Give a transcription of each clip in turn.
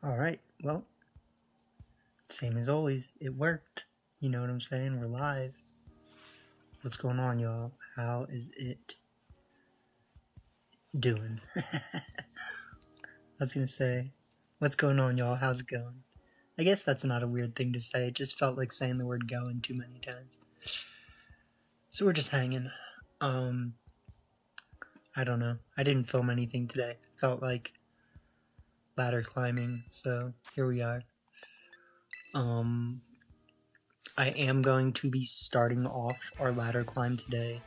Alright, well, same as always, it worked. You know what I'm saying? We're live. What's going on, y'all? How is it doing? I was gonna say, what's going on, y'all? How's it going? I guess that's not a weird thing to say. It just felt like saying the word going too many times. So we're just hanging. I don't know. I didn't film anything today. Felt like ladder climbing, so here we are. I am going to be starting off our ladder climb today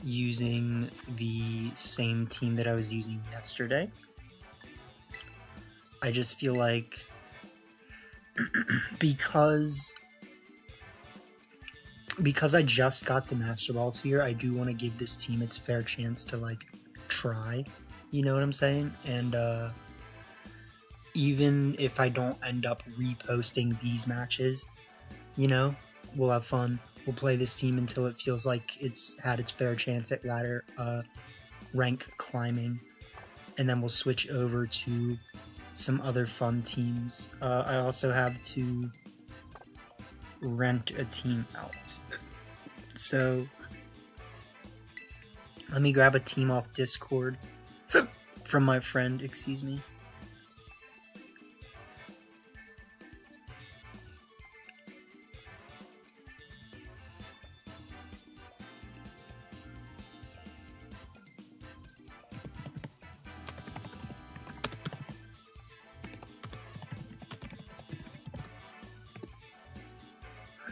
using the same team that I was using yesterday. I just feel like because I just got the Master Balls here, I do want to give this team its fair chance to like try, you know what I'm saying? And even if I don't end up reposting these matches, you know, we'll have fun. We'll play this team until it feels like it's had its fair chance at ladder rank climbing, and then we'll switch over to some other fun teams. I also have to rent a team out. So let me grab a team off Discord from my friend, excuse me.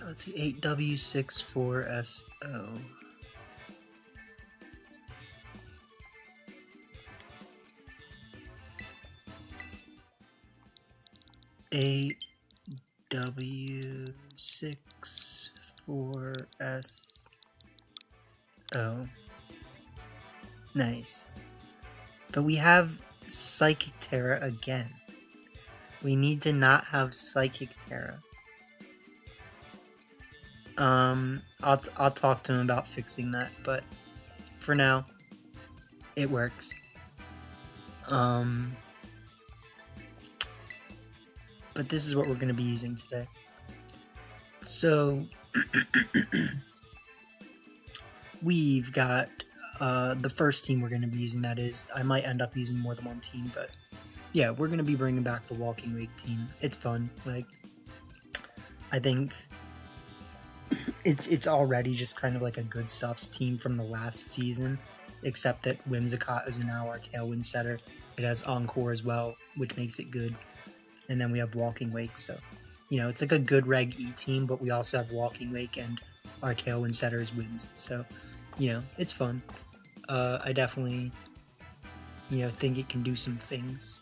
Let's see, 8W64SO. W64SO. Nice. But we have Psychic Terra again. We need to not have Psychic Terra. I'll talk to him about fixing that, but for now, it works. But this is what we're going to be using today. So, we've got the first team we're going to be using, that is. I might end up using more than one team, but yeah, we're going to be bringing back the Walking Wake team. It's fun. Like, I think it's already just kind of like a Good Stuffs team from the last season, except that Whimsicott is now our Tailwind setter. It has Encore as well, which makes it good. And then we have Walking Wake, so, you know, it's like a good Reg E team, but we also have Walking Wake and our Tailwind setter is Whims. So, you know, it's fun. I definitely, you know, think it can do some things.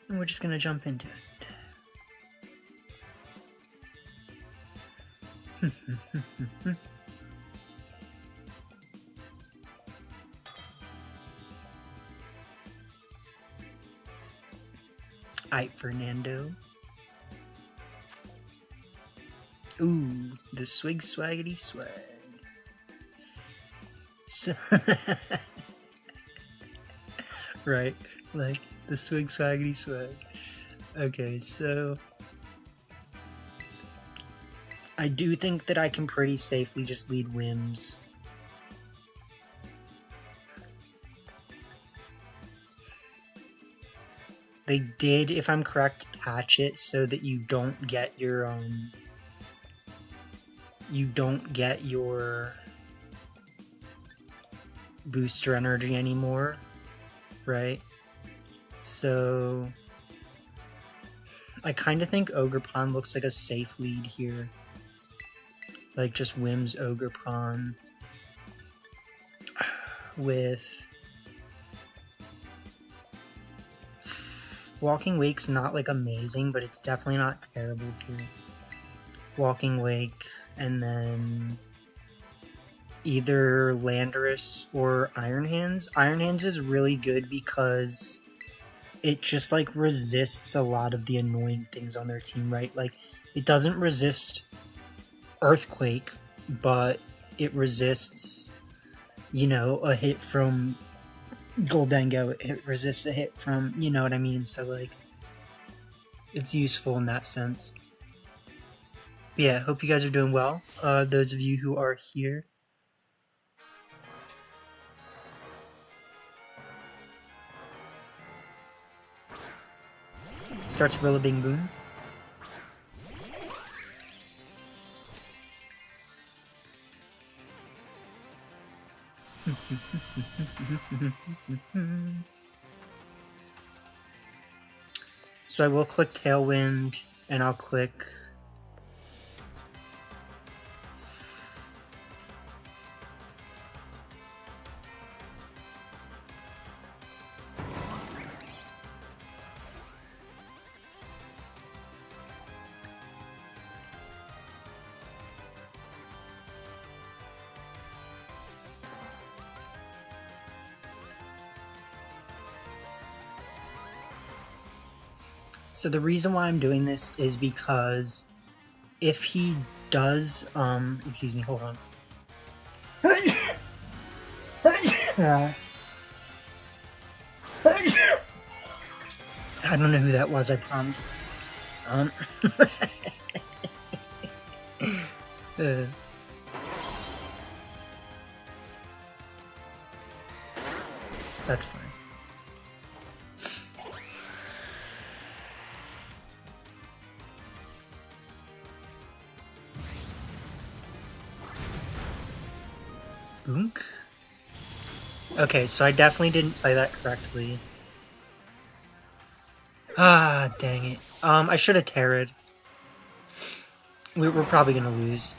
And we're just gonna jump into it. Aight, Fernando. Ooh, the swig swaggity swag. So right, like the swig swaggity swag. Okay, so I do think that I can pretty safely just lead Whims. They did, if I'm correct, patch it so that you don't get your booster energy anymore, right? So I kind of think Ogerpon looks like a safe lead here. Like just Whims Ogerpon with Walking Wake's not like amazing, but it's definitely not terrible here. Walking Wake, and then either Landorus or Iron Hands. Iron Hands is really good because it just like resists a lot of the annoying things on their team, right? Like it doesn't resist Earthquake, but it resists, you know, a hit from Goldengo. It resists a hit from, you know what I mean? So, like, it's useful in that sense. But yeah, hope you guys are doing well. Those of you who are here. Starts Rilla Bing Boom. So I will click Tailwind, and I'll click... So the reason why I'm doing this is because if he does, excuse me, hold on. I don't know who that was, I promise. That's fine. Boonk. Okay, so I definitely didn't play that correctly. Ah, dang it. I should have Terra'd. We're probably gonna lose.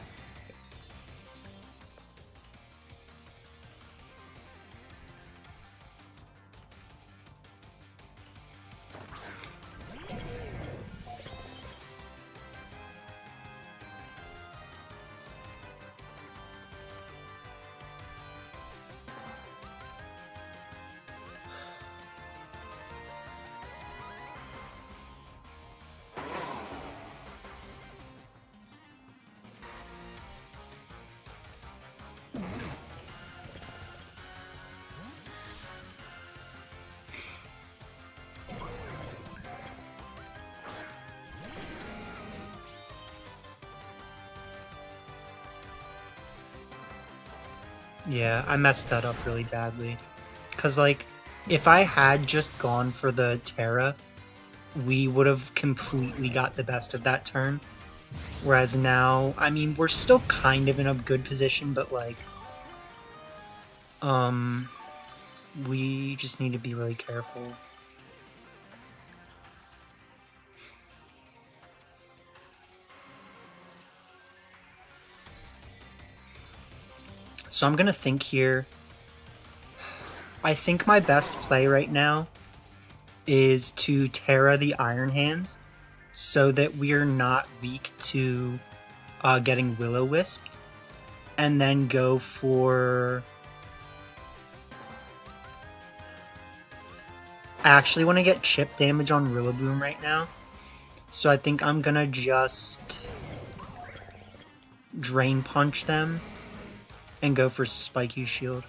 Yeah, I messed that up really badly. Because, like, if I had just gone for the Terra, we would have completely got the best of that turn. Whereas now, I mean, we're still kind of in a good position, but, like, we just need to be really careful. So I'm gonna think here. I think my best play right now is to Terra the Iron Hands so that we're not weak to getting Will-O-Wisped, and then go for... I actually want to get chip damage on Rillaboom right now, so I think I'm gonna just Drain Punch them and go for Spiky Shield.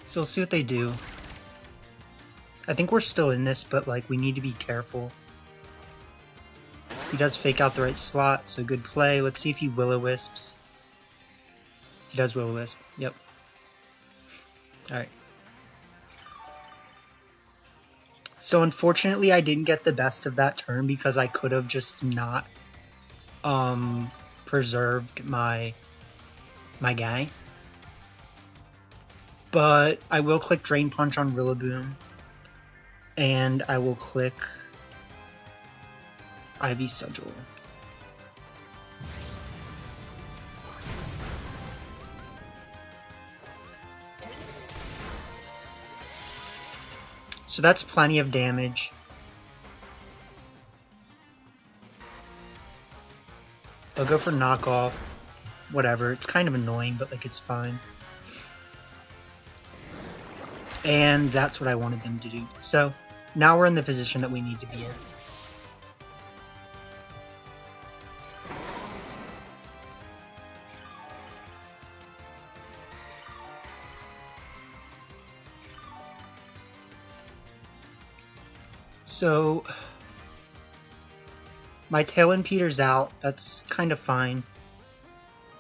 So we'll see what they do. I think we're still in this, but like we need to be careful. He does fake out the right slot, so good play. Let's see if he Will-O-Wisps. He does Will-O-Wisp. Yep. Alright. So unfortunately I didn't get the best of that turn because I could have just not preserved my guy. But I will click Drain Punch on Rillaboom. And I will click Ivy Sigil. So that's plenty of damage. They'll go for knockoff. Whatever. It's kind of annoying, but like it's fine. And that's what I wanted them to do. So now we're in the position that we need to be in. So my Tailwind Peter's out. That's kind of fine.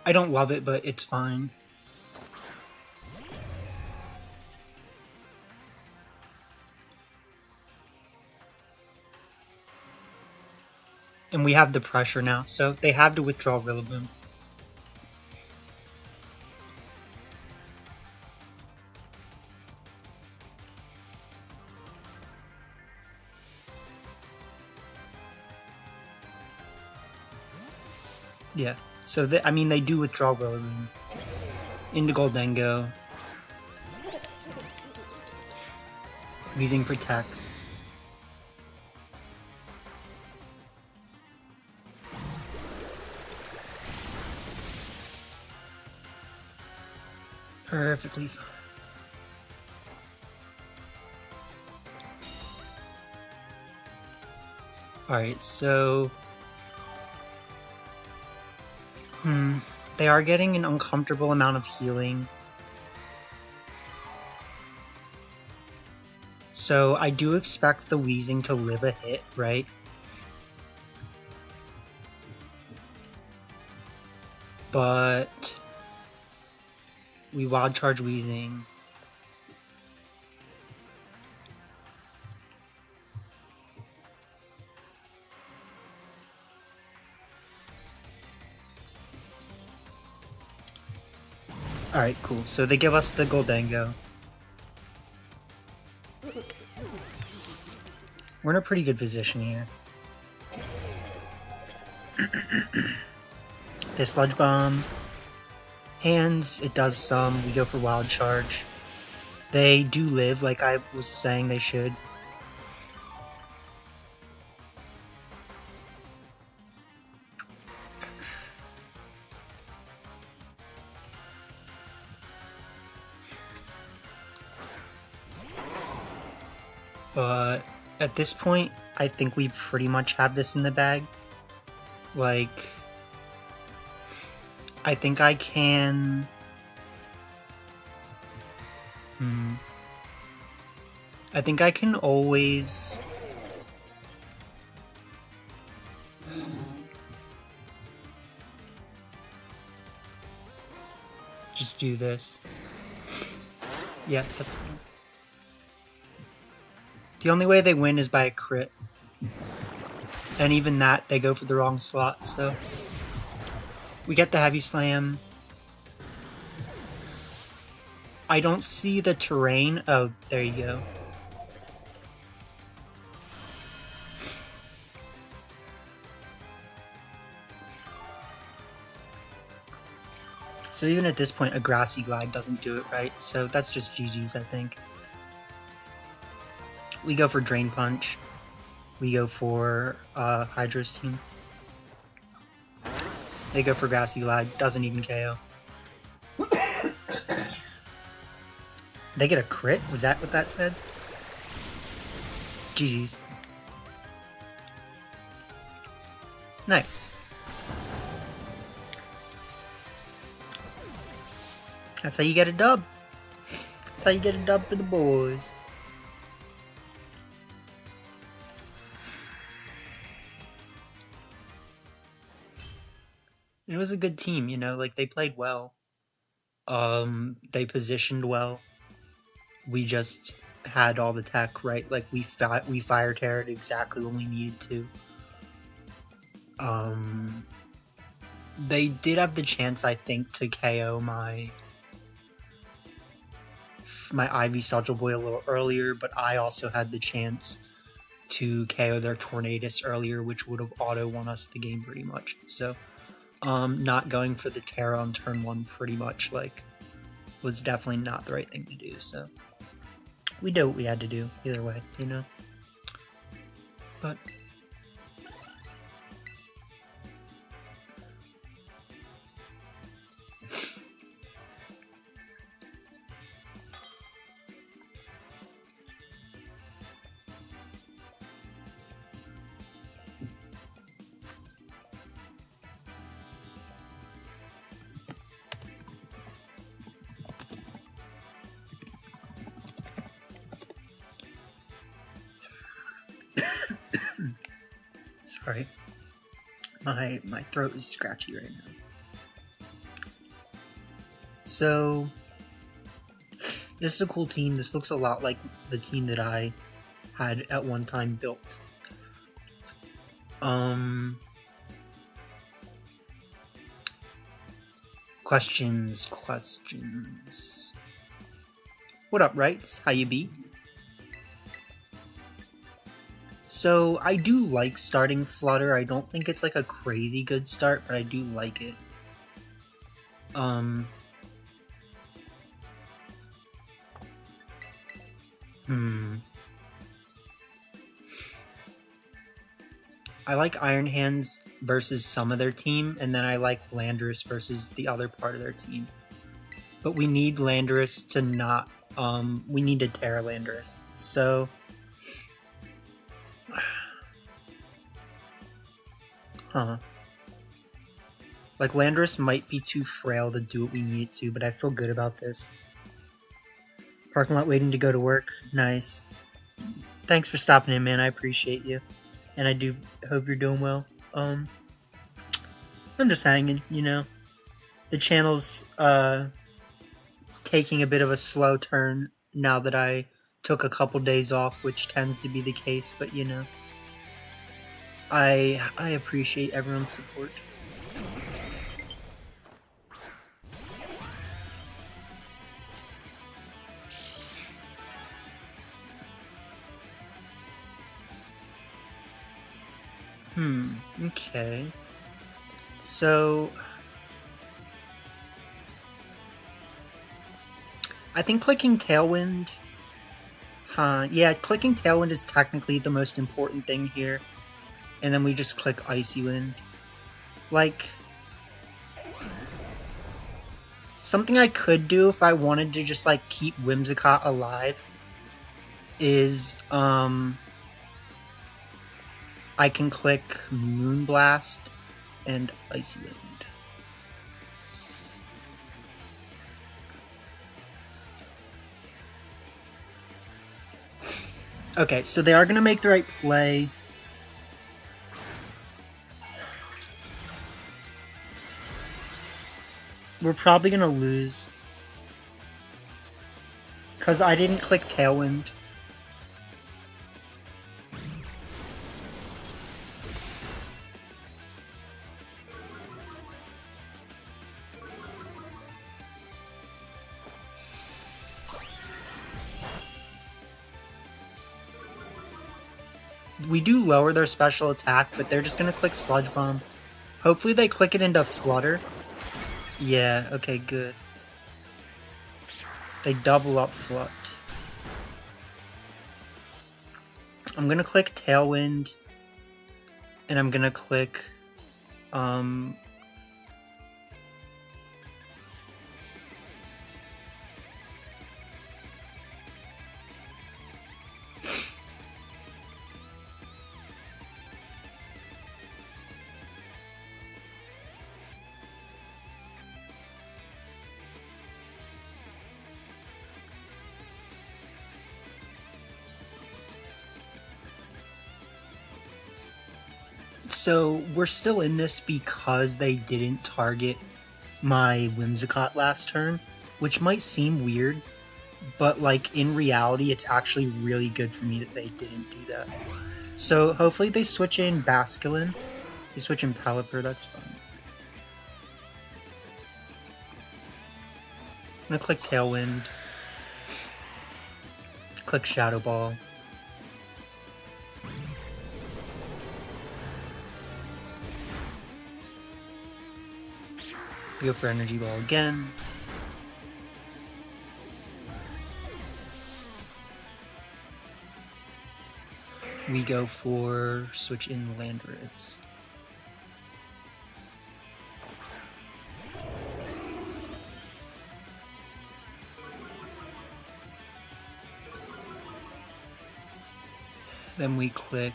I don't love it, but it's fine. And we have the pressure now, so they have to withdraw Rillaboom. Yeah, so I mean, they do withdraw Rillaboom into Goldengo. Using Protects. Perfectly fine. Alright, so... They are getting an uncomfortable amount of healing. So I do expect the Weezing to live a hit, right? But... we Wild Charge Weezing. Alright, cool. So they give us the Goldengo. We're in a pretty good position here. This Sludge Bomb. Hands, it does some. We go for Wild Charge. They do live, like I was saying they should. But at this point, I think we pretty much have this in the bag. Like, I think I can... I think I can always... just do this. Yeah, that's fine. The only way they win is by a crit. And even that, they go for the wrong slot, so... we get the Heavy Slam. I don't see the terrain. Oh, there you go. So even at this point, a Grassy Glide doesn't do it right, so that's just GG's, I think. We go for Drain Punch. We go for Hydro Steam. They go for Grassy Glide, doesn't even KO. They get a crit? Was that what that said? GG's. Nice. That's how you get a dub. That's how you get a dub for the boys. It was a good team, you know, like they played well. They positioned well. We just had all the tech, right? Like we fire terrored exactly when we needed to. They did have the chance, I think, to KO my Ivy Soldier Boy a little earlier, but I also had the chance to KO their Tornadus earlier, which would have auto won us the game pretty much. So, not going for the Terra on turn 1 pretty much, like, was definitely not the right thing to do, so... we did what we had to do, either way, you know? But... Alright. My throat is scratchy right now. So, this is a cool team. This looks a lot like the team that I had at one time built. Questions. What up, Rights? How you be? So, I do like starting Flutter. I don't think it's like a crazy good start, but I do like it. I like Iron Hands versus some of their team, and then I like Landorus versus the other part of their team. But we need Landorus to not... we need to tear Landorus. So... Like, Landorus might be too frail to do what we need to, but I feel good about this. Parking lot waiting to go to work. Nice. Thanks for stopping in, man. I appreciate you. And I do hope you're doing well. I'm just hanging, you know. The channel's taking a bit of a slow turn now that I took a couple days off, which tends to be the case, but you know. I appreciate everyone's support. Okay. So... I think clicking Tailwind... yeah, clicking Tailwind is technically the most important thing here. And then we just click Icy Wind. Like... something I could do if I wanted to just, like, keep Whimsicott alive is, I can click Moonblast and Icy Wind. Okay, so they are going to make the right play. We're probably going to lose. Because I didn't click Tailwind. We do lower their special attack, but they're just going to click Sludge Bomb. Hopefully they click it into Flutter. Yeah, okay, good. They double up Flut. I'm going to click Tailwind. And I'm going to click... So, we're still in this because they didn't target my Whimsicott last turn, which might seem weird, but, like, in reality, it's actually really good for me that they didn't do that. So, hopefully they switch in Basculin. They switch in Pelipper, that's fine. I'm gonna click Tailwind. Click Shadow Ball. Go for Energy Ball again. We go for switch in Landorus. Then we click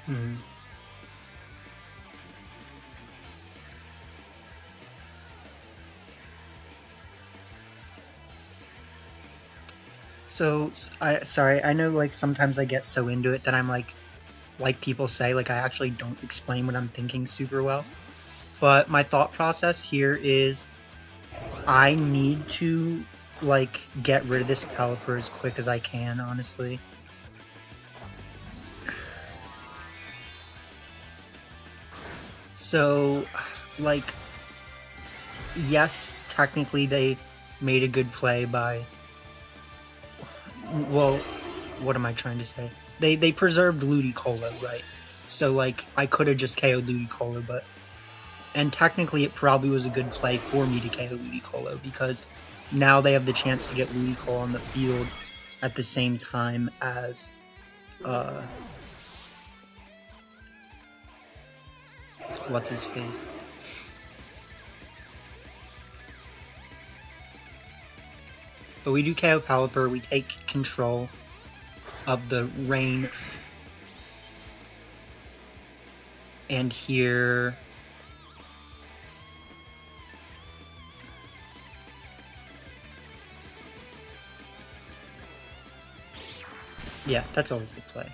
Mhm. So, sorry, I know like sometimes I get so into it that I'm like people say, like I actually don't explain what I'm thinking super well. But my thought process here is I need to like get rid of this Pelipper as quick as I can, honestly. So, like, yes, technically they made a good play by. Well, what am I trying to say? They preserved Ludicolo, right? So like I could have just KO'd Ludicolo, but and technically it probably was a good play for me to KO Ludicolo because now they have the chance to get Ludicolo on the field at the same time as what's his face? But we do KO Pelipper, we take control of the rain. And here yeah, that's always the play.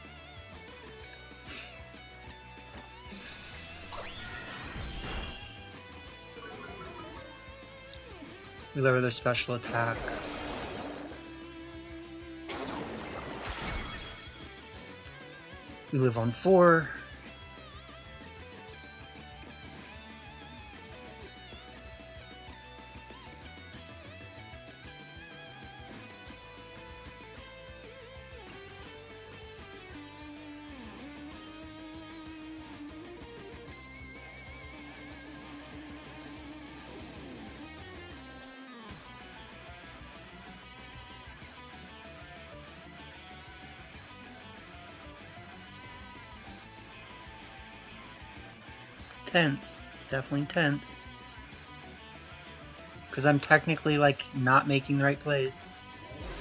We lower their special attack. We live on 4. It's tense. It's definitely tense. Because I'm technically, like, not making the right plays.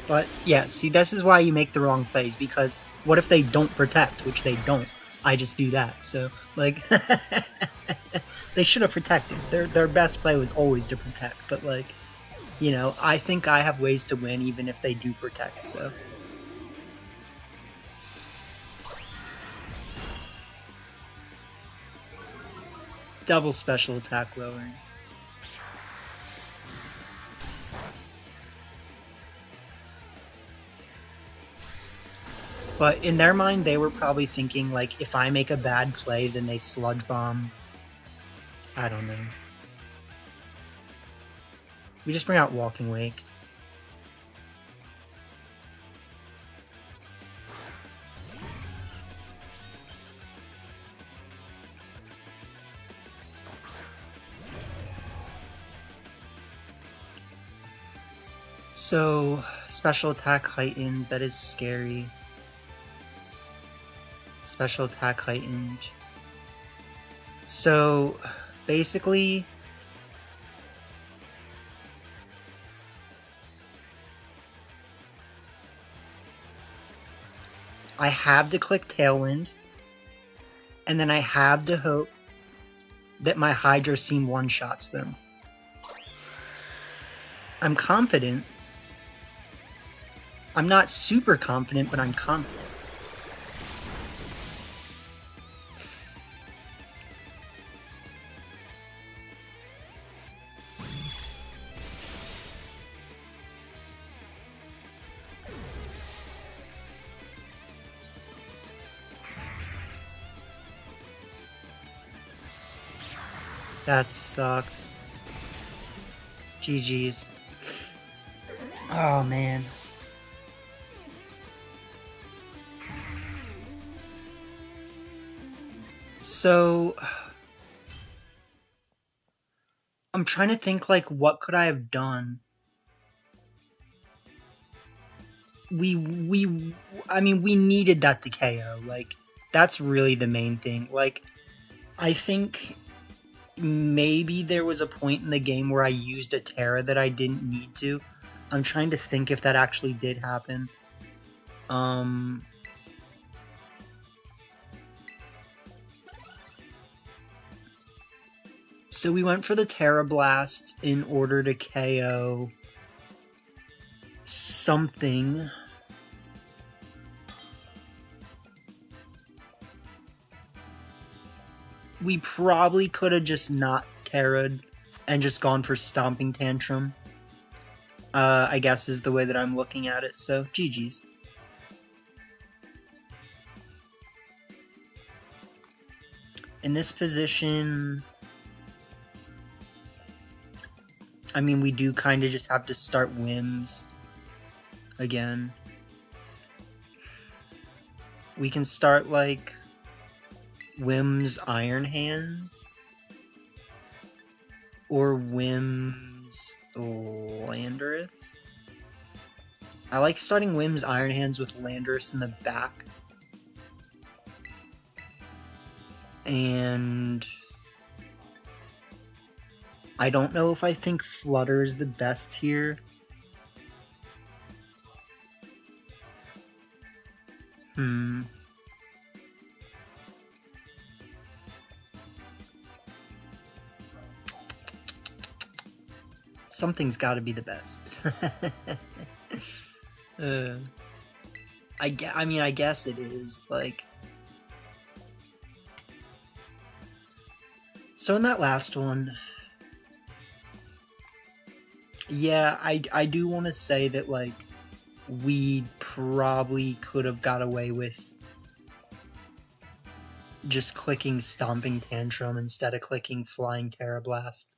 But, yeah, see, this is why you make the wrong plays, because what if they don't protect, which they don't? I just do that, so, like, they should have protected. Their best play was always to protect, but, like, you know, I think I have ways to win even if they do protect, so. Double special attack lowering. But in their mind, they were probably thinking, like, if I make a bad play, then they sludge bomb. I don't know. We just bring out Walking Wake. So, special attack heightened, that is scary. Special attack heightened. So, basically, I have to click Tailwind, and then I have to hope that my Hydro Seam one-shots them. I'm confident. I'm not super confident, but I'm confident. That sucks. GG's. Oh, man. So, I'm trying to think, like, what could I have done? I mean, we needed that to KO. Like, that's really the main thing. Like, I think maybe there was a point in the game where I used a Terra that I didn't need to. I'm trying to think if that actually did happen. So we went for the Terra Blast in order to KO something. We probably could have just not Terra'd and just gone for Stomping Tantrum. I guess is the way that I'm looking at it, so GG's. In this position, I mean, we do kind of just have to start Whims again. We can start, like, Whims Iron Hands, or Whims Landorus. I like starting Whims Iron Hands with Landorus in the back. And I don't know if I think Flutter is the best here. Something's got to be the best. I mean, I guess it is, like... So in that last one... Yeah, I do want to say that, like, we probably could have got away with just clicking Stomping Tantrum instead of clicking Flying Terra Blast.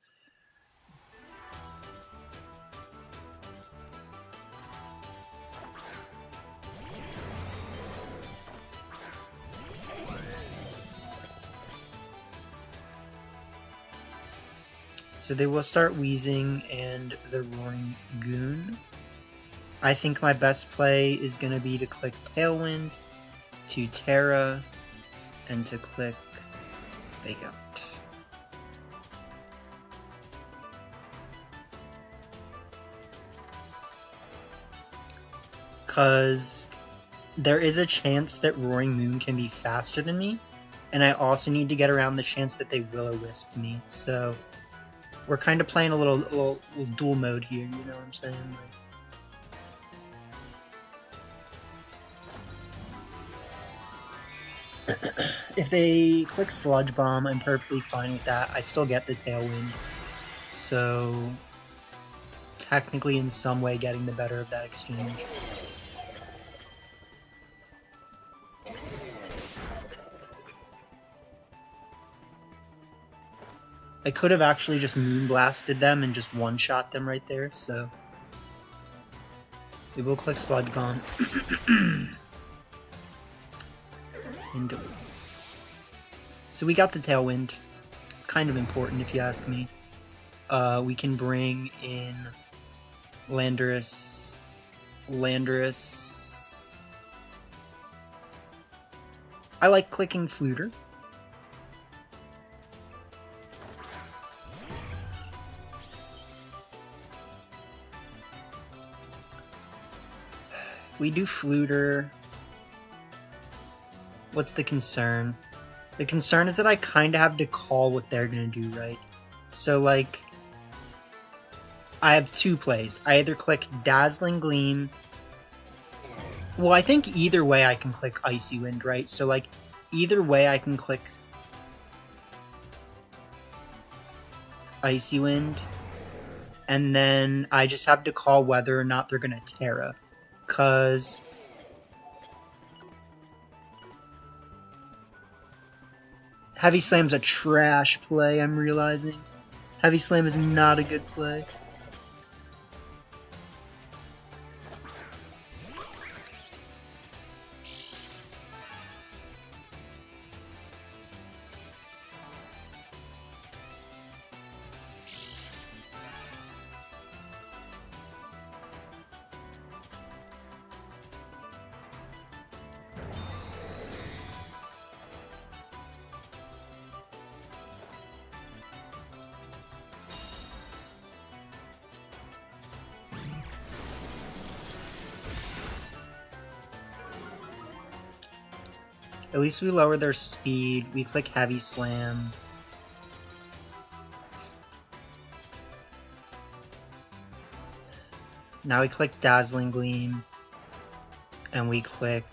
So they will start Wheezing and the Roaring Goon. I think my best play is going to be to click Tailwind, to Terra, and to click Fake Out. Because there is a chance that Roaring Moon can be faster than me, and I also need to get around the chance that they Will-O-Wisp me, so... We're kind of playing a little dual mode here, you know what I'm saying? Like, if they click Sludge Bomb, I'm perfectly fine with that. I still get the Tailwind. So, technically in some way getting the better of that exchange. I could have actually just Moonblasted them and just one-shot them right there, so... We will click Sludge Bomb. Into Wings. So we got the Tailwind. It's kind of important if you ask me. We can bring in Landorus. I like clicking Fluter. We do Fluter. What's the concern? The concern is that I kind of have to call what they're going to do, right? So, like, I have two plays. I either click Dazzling Gleam. Well, I think either way I can click Icy Wind, right? So, like, either way I can click Icy Wind. And then I just have to call whether or not they're going to Terra. Because Heavy Slam's a trash play, I'm realizing. Heavy Slam is not a good play. At least we lower their speed. We click Heavy Slam. Now we click Dazzling Gleam, and we click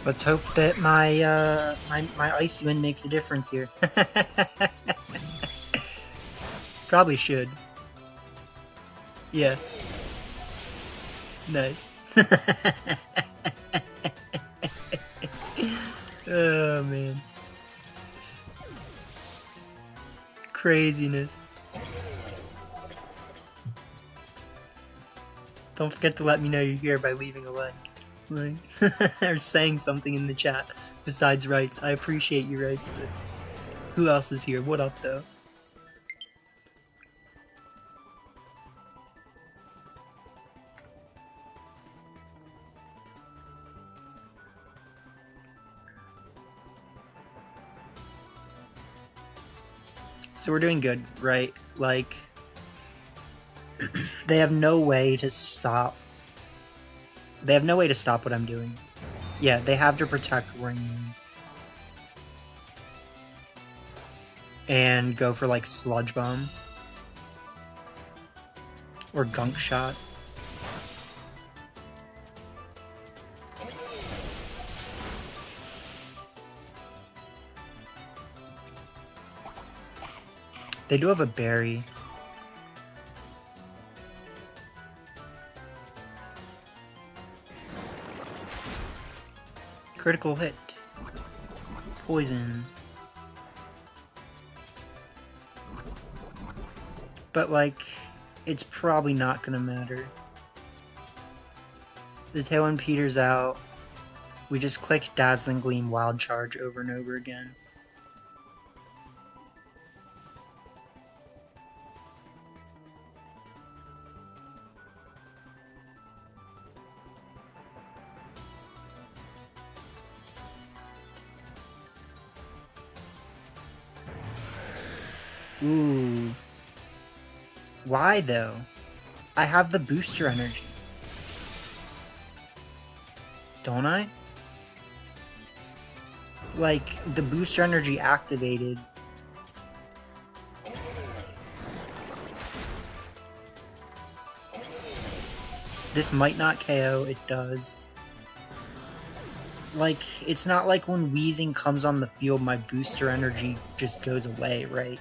Let's hope that my my Icy Wind makes a difference here. Probably should. Yeah. Nice. Oh man. Craziness. Don't forget to let me know you're here by leaving a like. Or saying something in the chat besides rights. I appreciate you, rights, but who else is here? What up, though? So we're doing good, right? Like, they have no way to stop. They have no way to stop what I'm doing. Yeah, they have to protect Ring. And go for, like, Sludge Bomb. Or Gunk Shot. They do have a berry. Critical hit. Poison. But, like, it's probably not gonna matter. The Tailwind peters out. We just click Dazzling Gleam Wild Charge over and over again. Ooh. Why, though? I have the booster energy. Don't I? Like, the booster energy activated. This might not KO, it does. Like, it's not like when Wheezing comes on the field, my booster energy just goes away, right?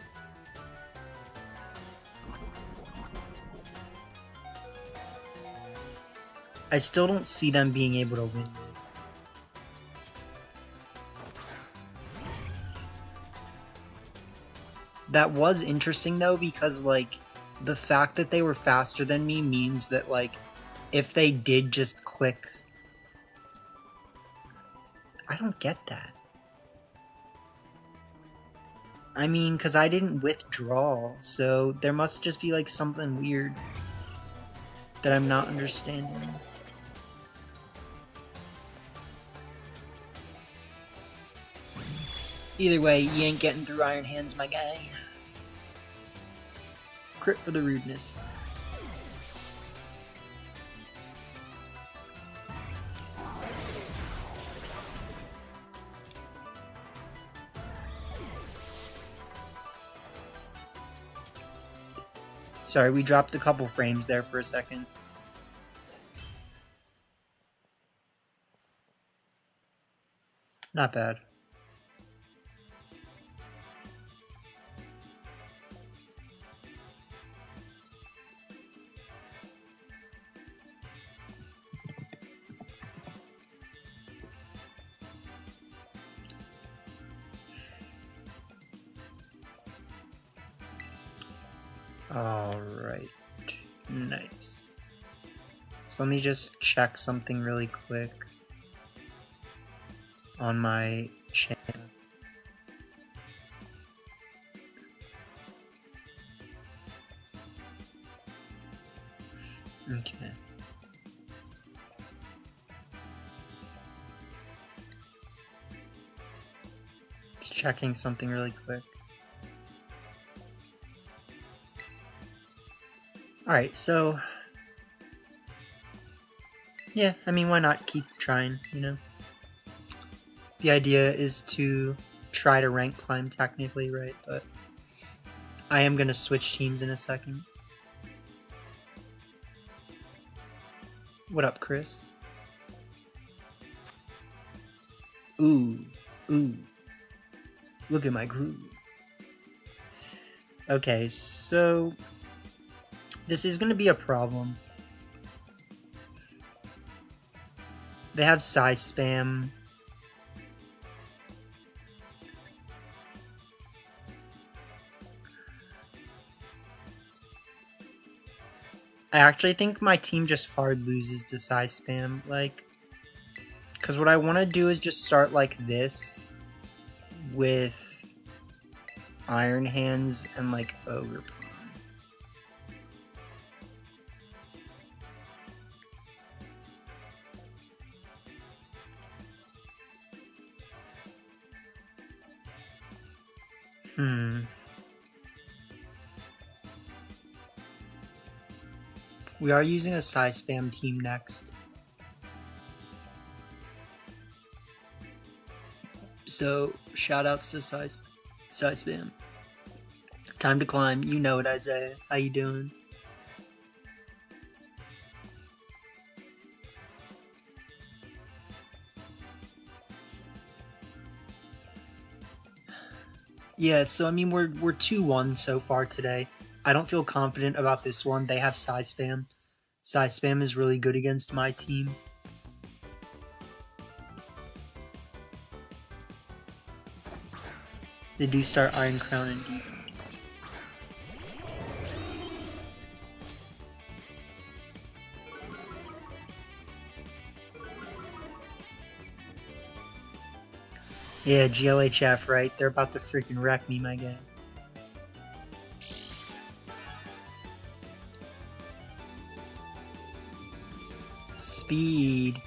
I still don't see them being able to win this. That was interesting though, because like, the fact that they were faster than me means that like, if they did just click... I don't get that. I mean, because I didn't withdraw, so there must just be like something weird that I'm not understanding. Either way, you ain't getting through Iron Hands, my guy. Crit for the rudeness. Sorry, we dropped a couple frames there for a second. Not bad. Alright. Nice. So let me just check something really quick on my channel. Okay. Just checking something really quick. Alright, so... yeah, I mean, why not keep trying, you know? The idea is to try to rank climb technically, right? But I am going to switch teams in a second. What up, Chris? Ooh, ooh. Look at my groove. Okay, so... this is going to be a problem. They have size spam. I actually think my team just hard loses to size spam, like... because what I want to do is just start like this with Iron Hands and like Ogre Pawn. We are using a size spam team next. So, shoutouts to size spam. Time to climb. You know it, Isaiah. How you doing? Yeah, so I mean we're 2-1 so far today. I don't feel confident about this one. They have size spam. Size spam is really good against my team. They do start Iron Crown and Deep. Yeah, GLHF, right? They're about to freaking wreck me, my guy. Speed.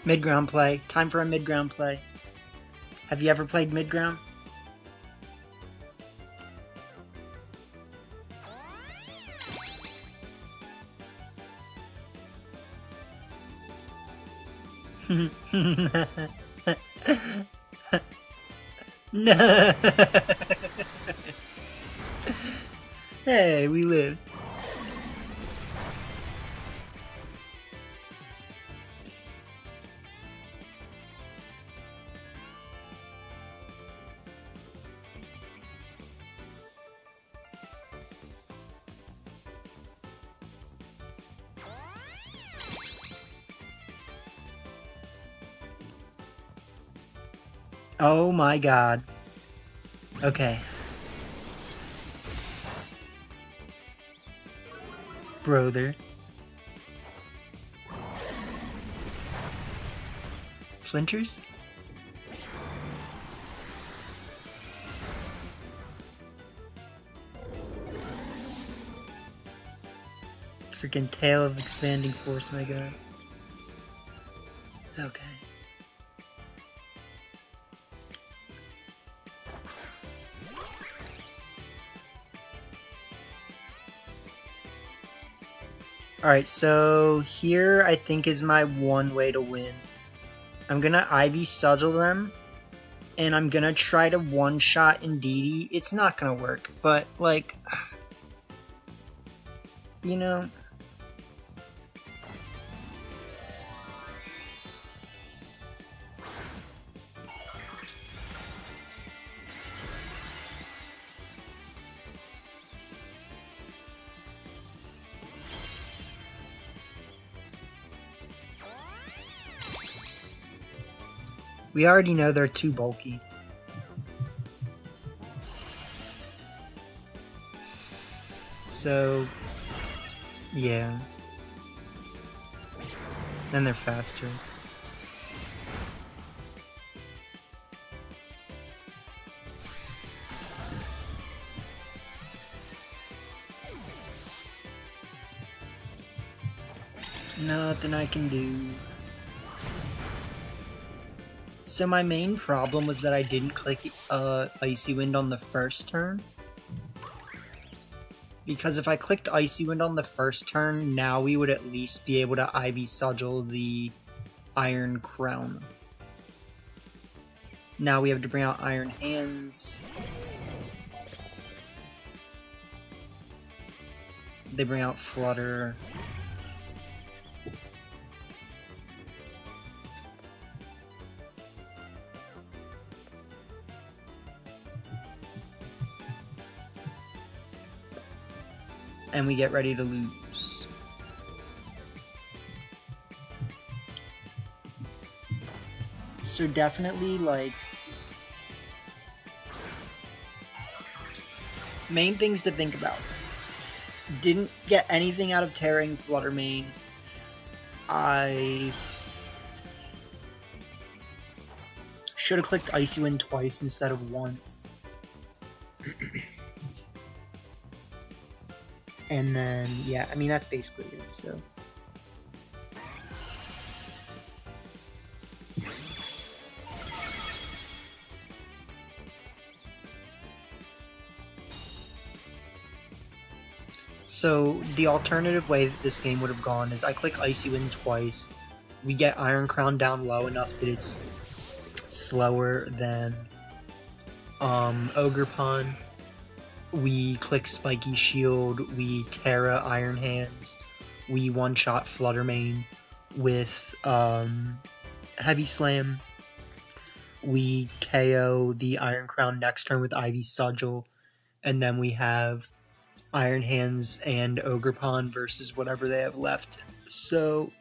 Mid-ground play. Time for a mid-ground play. Have you ever played mid-ground? No. Hey, we live. Oh my god. Okay. Brother. Flinters? Freaking tail of expanding force, my god. Okay. Alright, so here I think is my one way to win. I'm gonna Ivy Sigil them, and I'm gonna try to one-shot Indeedee. It's not gonna work, but, like, you know... We already know they're too bulky. So, yeah. Then they're faster. Nothing I can do. So my main problem was that I didn't click Icy Wind on the first turn. Because if I clicked Icy Wind on the first turn, now we would at least be able to Ivy Sigil the Iron Crown. Now we have to bring out Iron Hands. They bring out Flutter. And we get ready to lose. So definitely, like, main things to think about. Didn't get anything out of tearing Flutter Mane. I should have clicked Icy Wind twice instead of once. And then, yeah, I mean, that's basically it, so. So, the alternative way that this game would have gone is I click Icy Wind twice, we get Iron Crown down low enough that it's slower than Ogerpon. We click Spiky Shield, we Terra Iron Hands, we one-shot Flutter Mane with Heavy Slam, we KO the Iron Crown next turn with Ivy Sigil, and then we have Iron Hands and Ogerpon versus whatever they have left. So,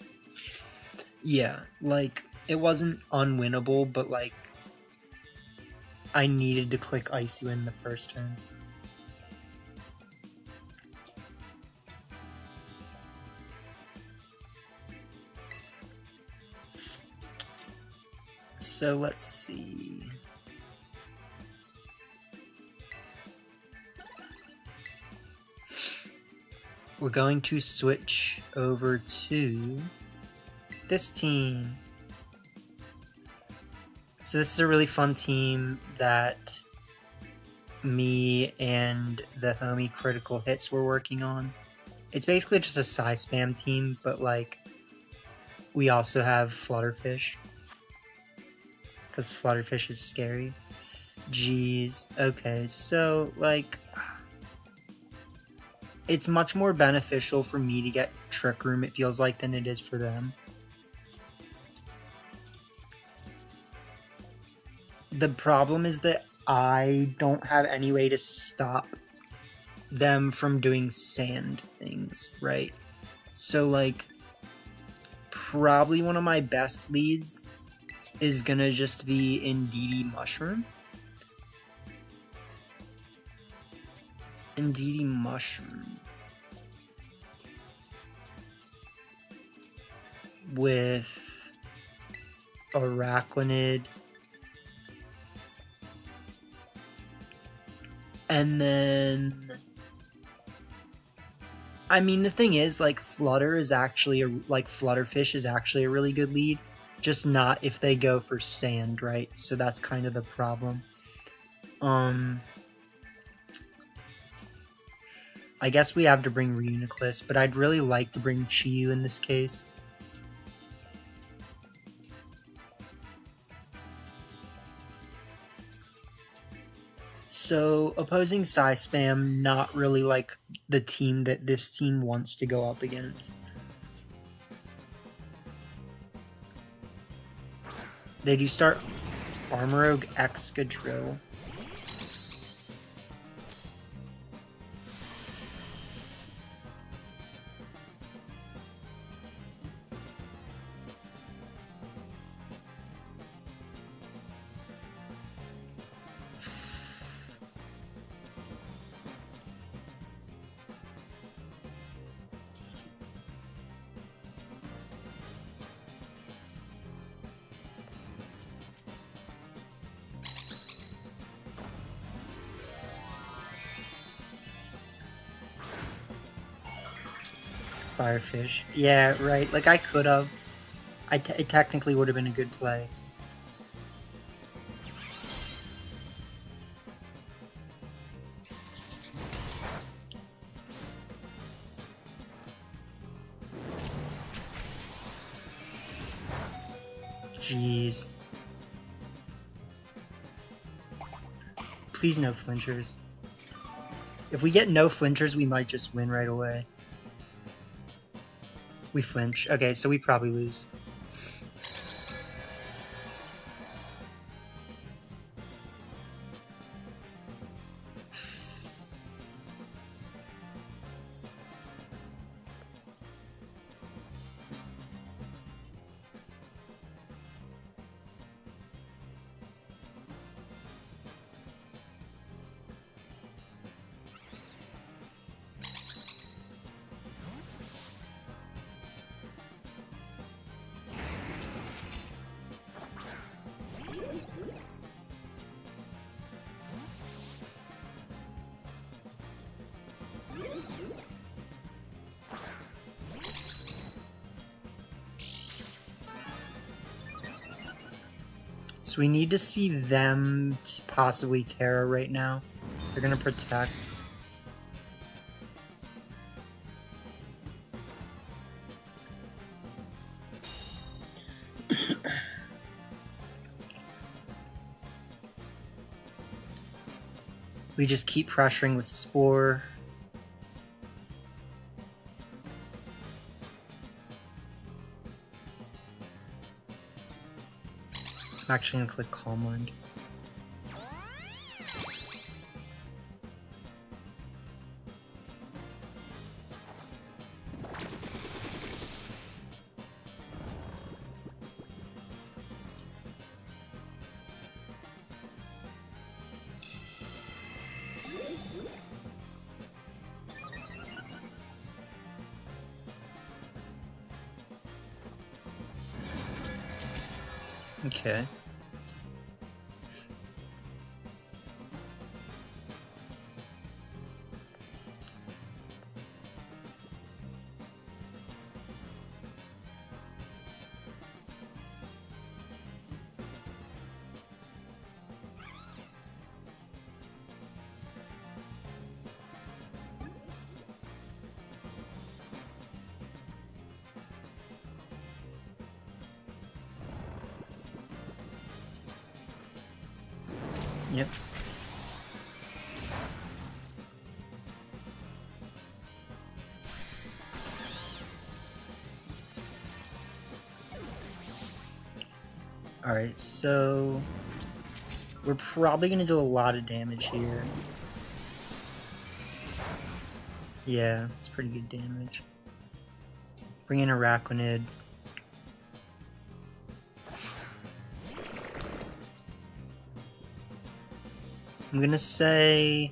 yeah, like, it wasn't unwinnable, but, like, I needed to click Icy Wind the first turn. So let's see. We're going to switch over to this team. So this is a really fun team that me and the homie Critical Hits were working on. It's basically just a Psy Spam team, but like we also have Flutterfish. Because Flutterfish is scary. Jeez. Okay, so, like, it's much more beneficial for me to get Trick Room, it feels like, than it is for them. The problem is that I don't have any way to stop them from doing sand things, right? So, like, probably one of my best leads is gonna just be Indeedee Mushroom. Indeedee Mushroom. With Araquanid. And then, I mean, the thing is, like, Flutter is actually, Flutterfish is actually a really good lead. Just not if they go for sand, right? So that's kind of the problem. I guess we have to bring Reuniclus, but I'd really like to bring Chi-Yu in this case. So, opposing Psy Spam, not really like the team that this team wants to go up against. They do start Armorogue Excadrill. Firefish. Yeah, right. Like, I could have. It technically would have been a good play. Jeez. Please no flinchers. If we get no flinchers, we might just win right away. We flinch. Okay, so we probably lose. So we need to see them possibly Terra right now. They're gonna protect. We just keep pressuring with Spore. I'm actually gonna click Calm Mind. Okay. Yep. Alright, so we're probably gonna do a lot of damage here. Yeah, it's pretty good damage. Bring in Araquanid. I'm gonna say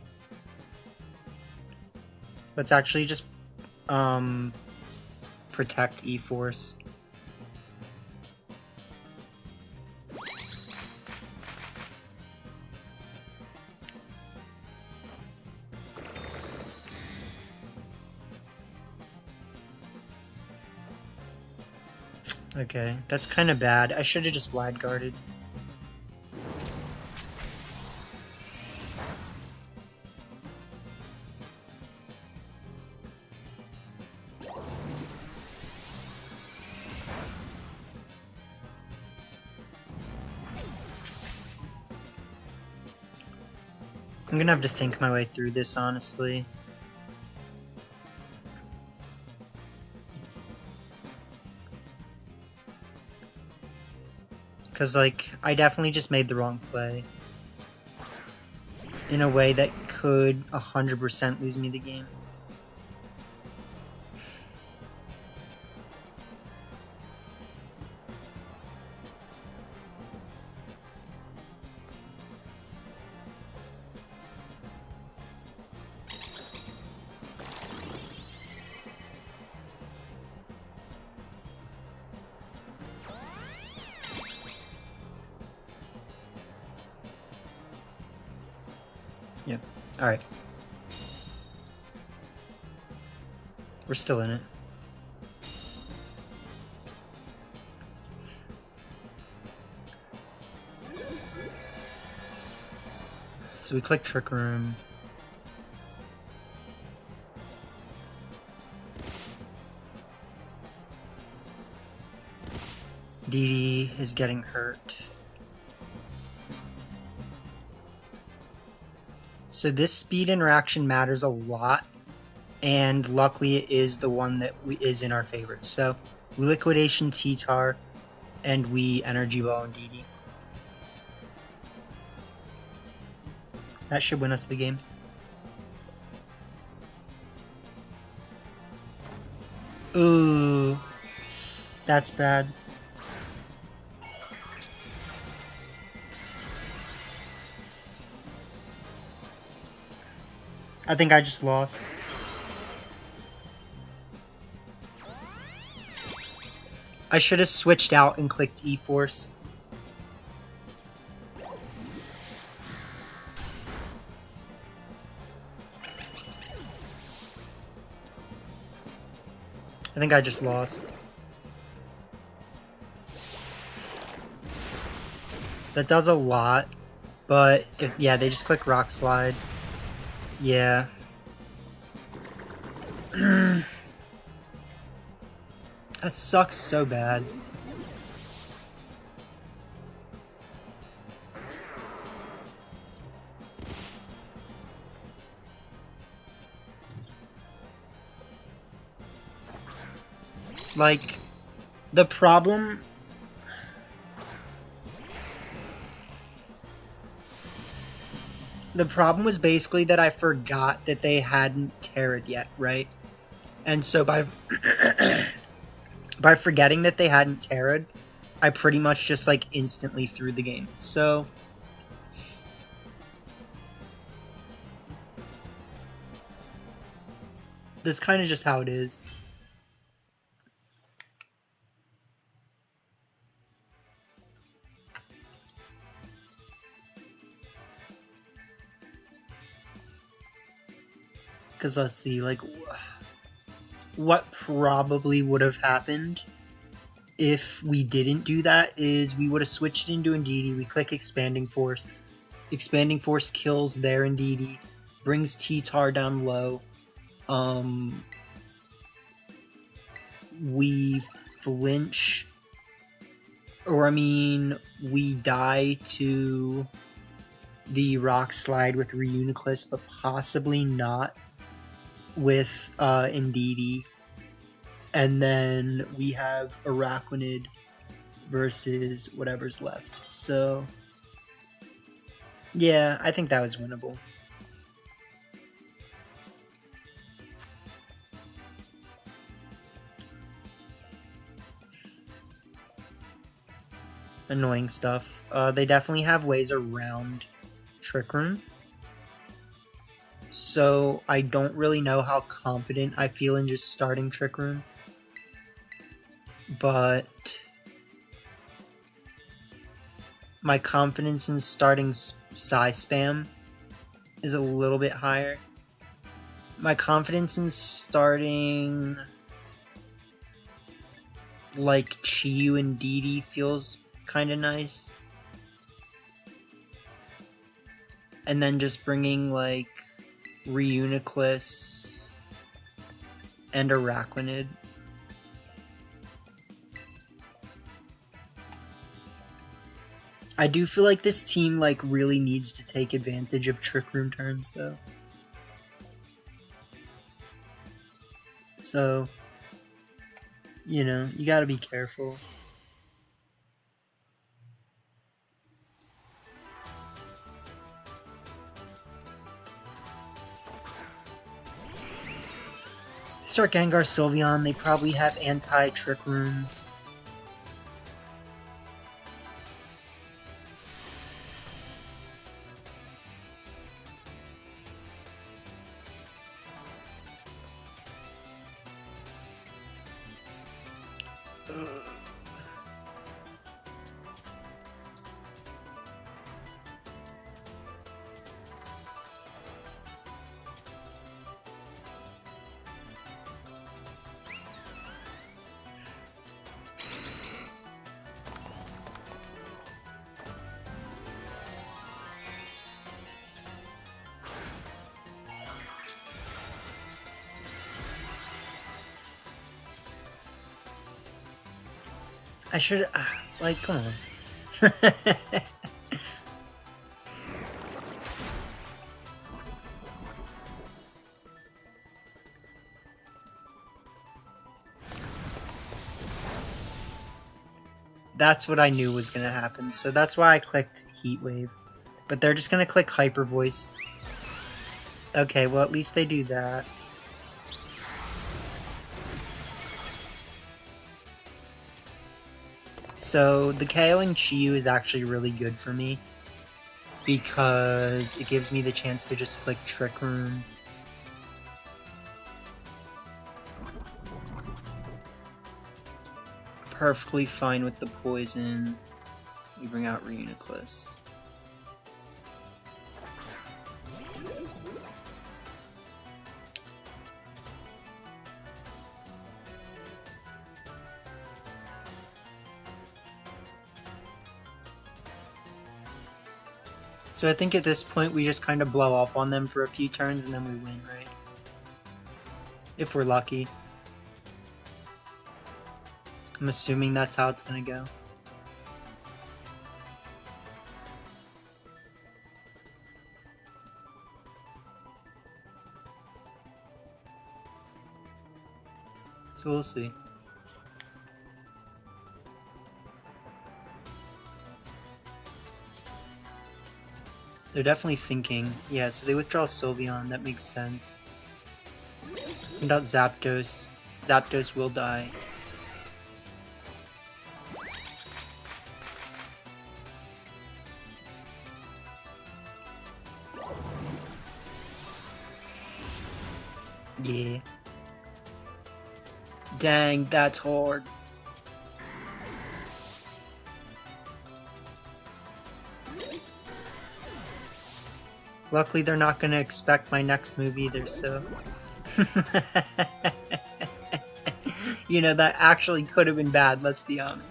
let's actually just protect E-Force. Okay, that's kind of bad. I should have just wide guarded. I'm gonna have to think my way through this, honestly. Because, like, I definitely just made the wrong play. In a way that could 100% lose me the game. Yep. Alright. We're still in it. So we click Trick Room. Dee is getting hurt. So this speed interaction matters a lot, and luckily it is the one that is in our favor. So we Liquidation T-Tar, and we Energy Ball and Dee. That should win us the game. Ooh, that's bad. I think I just lost. I should have switched out and clicked E-Force. I think I just lost. That does a lot, but yeah, they just click Rock Slide. Yeah. That sucks so bad. Like, the problem... The problem was basically that I forgot that they hadn't terrored yet, right? And so by by forgetting that they hadn't terrored, I pretty much just like instantly threw the game. So that's kind of just how it is. Because let's see, like, what probably would have happened if we didn't do that is we would have switched into Indeedee. We click Expanding Force. Expanding Force kills their Indeedee, brings T-Tar down low. We flinch, or I mean, we die to the Rock Slide with Reuniclus, but possibly not with Indeedee. And then we have Araquanid versus whatever's left. So yeah, I think that was winnable. Annoying stuff. They definitely have ways around Trick Room. So I don't really know how confident I feel in just starting Trick Room. But my confidence in starting Psy Spam is a little bit higher. My confidence in starting like Chi-Yu and Dee feels kind of nice. And then just bringing like Reuniclus and Araquanid. I do feel like this team like really needs to take advantage of Trick Room turns though. So, you know, you gotta be careful. Start Gengar Sylveon, they probably have anti-Trick Room. I should, like, come on. That's what I knew was gonna happen, so that's why I clicked Heat Wave. But they're just gonna click Hyper Voice. Okay, well at least they do that. So the KOing Chiyu is actually really good for me because it gives me the chance to just click Trick Room. Perfectly fine with the poison. We bring out Reuniclus. So I think at this point we just kind of blow up on them for a few turns and then we win, right? If we're lucky. I'm assuming that's how it's gonna go. So we'll see. They're definitely thinking. Yeah, so they withdraw Sylveon, that makes sense. Send out Zapdos. Zapdos will die. Yeah. Dang, that's hard. Luckily, they're not going to expect my next move either, so... You know, that actually could have been bad, let's be honest.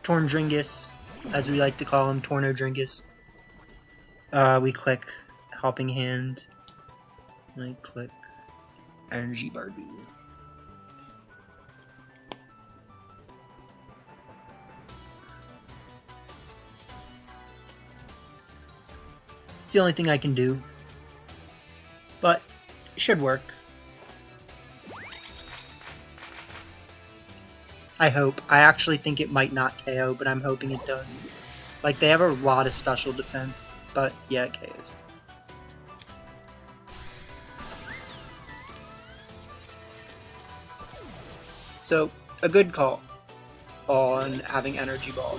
Torndringus, as we like to call him, Tornodringus. We click Helping Hand. I click Energy Barbie. It's the only thing I can do. But it should work. I hope. I actually think it might not KO, but I'm hoping it does. Like, they have a lot of special defense, but yeah, it KOs. So, a good call on having Energy Ball.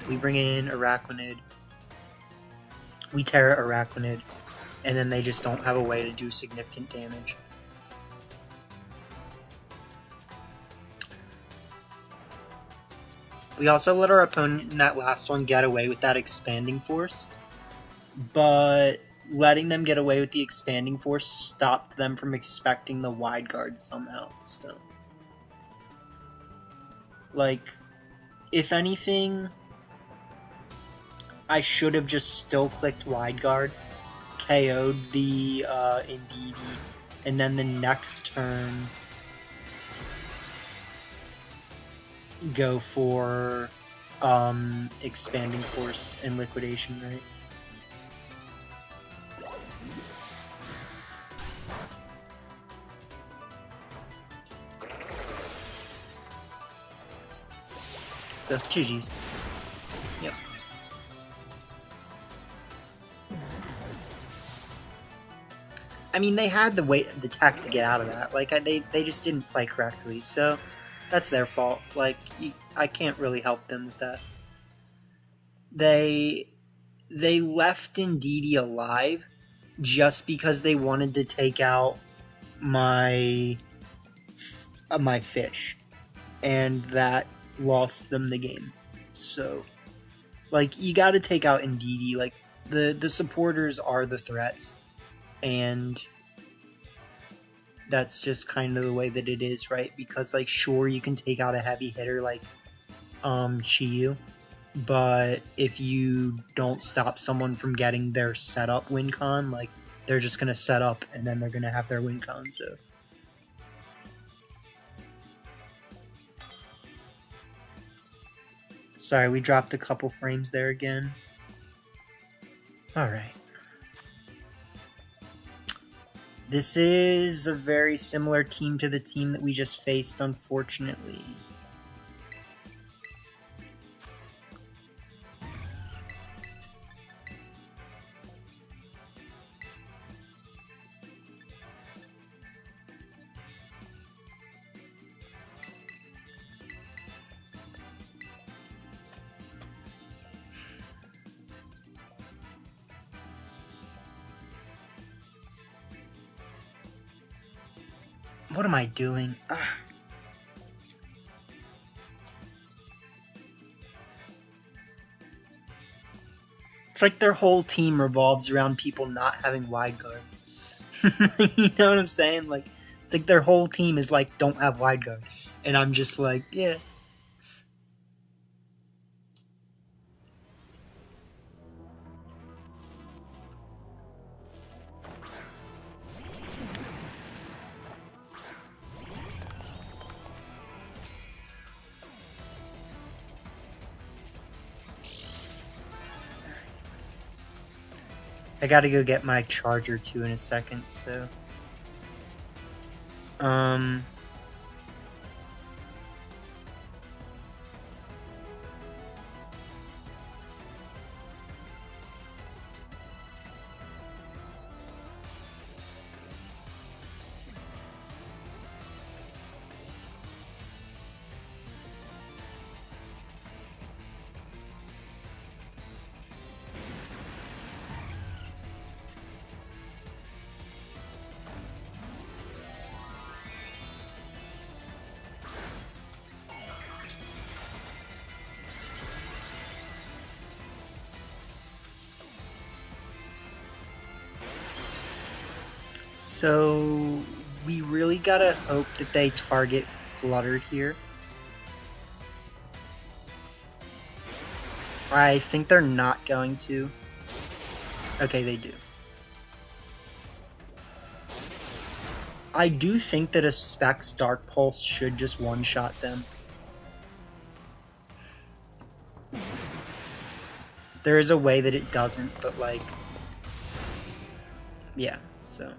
We bring in Araquanid. We Terra Araquanid, and then they just don't have a way to do significant damage. We also let our opponent in that last one get away with that Expanding Force, but letting them get away with the Expanding Force stopped them from expecting the Wide Guard somehow, so... Like, if anything... I should have just still clicked Wide Guard, KO'd the Indeedee, and then the next turn go for Expanding Force and Liquidation, right? So, GG's. Yep. I mean, they had the tech to get out of that. Like, they just didn't play correctly, so that's their fault. Like, I can't really help them with that. They left Indeedee alive just because they wanted to take out my fish, and that lost them the game. So, like, you got to take out Indeedee. Like, the supporters are the threats. And That's just kind of the way that it is, right? Because like sure you can take out a heavy hitter like Chiyu, but if you don't stop someone from getting their setup win con, like they're just gonna set up and then they're gonna have their win con. So sorry, we dropped a couple frames there again. All right. This is a very similar team to the team that we just faced, unfortunately. What am I doing? It's like their whole team revolves around people not having wide guard. You know what I'm saying? Like, it's like their whole team is like, don't have wide guard. And I'm just like, yeah. I gotta go get my charger too in a second, so. So we really gotta hope that they target Fluttered here. I think they're not going to. Okay, they do. I do think that a Specs Dark Pulse should just one-shot them. There is a way that it doesn't, but like... yeah, so...